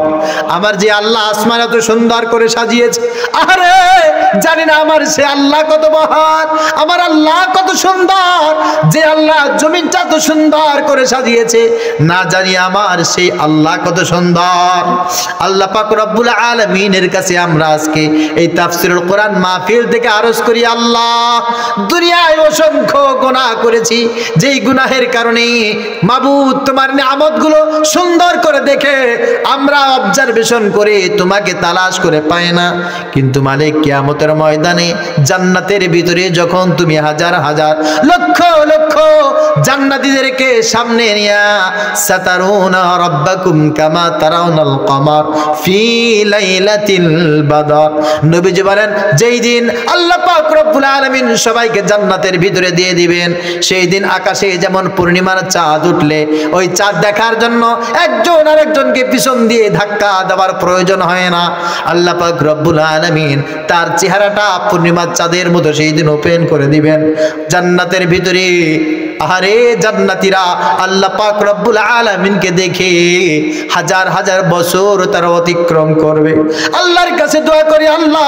A: আমার যে আল্লাহ আসমান এত সুন্দর করে সাজিয়েছে, আরে জানি না আমার সে আল্লাহ কত মহান, আমার আল্লাহ কত সুন্দর, যে আল্লাহ জমিনটা এত সুন্দর করে সাজিয়েছে, না জানি আমার সেই আল্লাহ কত সুন্দর। আল্লাহ পাক রব্বুল আলামিনের কাছে আমরা আজকে এই তাফসীরুল কোরআন মাহফিল থেকে আরজ করি, আল্লাহ দুনিয়ায় অসংখ্য গুনাহ করেছি, যেই গুনাহের কারণে মাবুদ তোমার নিয়ামতগুলো সুন্দর করে দেখে আমরা অবজারভেশন করে তোমাকে তালাশ করে পাই না, কিন্তু মালিক কিয়ামতের ময়দানে জান্নাতের ভিতরে যখন তুমি হাজার হাজার লক্ষ লক্ষ জান্নাতীদেরকে সামনে নিয়া, সাতারুনা রাব্বাকুম কামা তারাউনাল কমার ফি লাইলাতিল বদর, নবীজি বলেন যেই দিন আল্লাহ পাক রব্বুল আলামিন সবাইকে জান্নাতের ভিতরে দিয়ে দিবেন, সেই দিন আকাশে যেমন পূর্ণিমার চাঁদ উঠলে ওই চাঁদ দেখার জন্য একজন আরেকজনকে পিছন দিয়ে ধাক্কা দেওয়ার প্রয়োজন হয় না, আল্লাহ পাক রব্বুল আলামিন তার চেহারাটা পূর্ণিমার চাঁদের মতো সেই দিন ওপেন করে দিবেন জান্নাতের ভিতরে। আরে জান্নাতীরা আল্লাহ পাক রব্বুল আলামিনকে দেখে হাজার হাজার বছর তারা অতিক্রম করবে। আল্লাহর কাছে দোয়া করি, আল্লাহ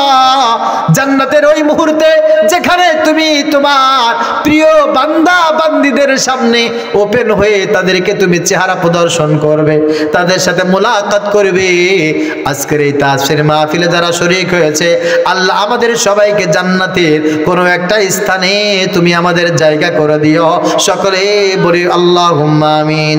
A: জান্নাতের ওই মুহূর্তে যেখানে তুমি তোমার প্রিয় বান্দা বান্দীদের সামনে ওপেন হয়ে তাদেরকে তুমি চেহারা প্রদর্শন করবে, তাদের সাথে মোলাকাত করবে, আজকের এই তাফসীর মাহফিলে যারা শরীক হয়েছে, আল্লাহ আমাদের সবাইকে জান্নাতের কোনো একটা স্থানে তুমি আমাদের জায়গা করে দিও। সকলে বলি আল্লাহুম্মা আমিন।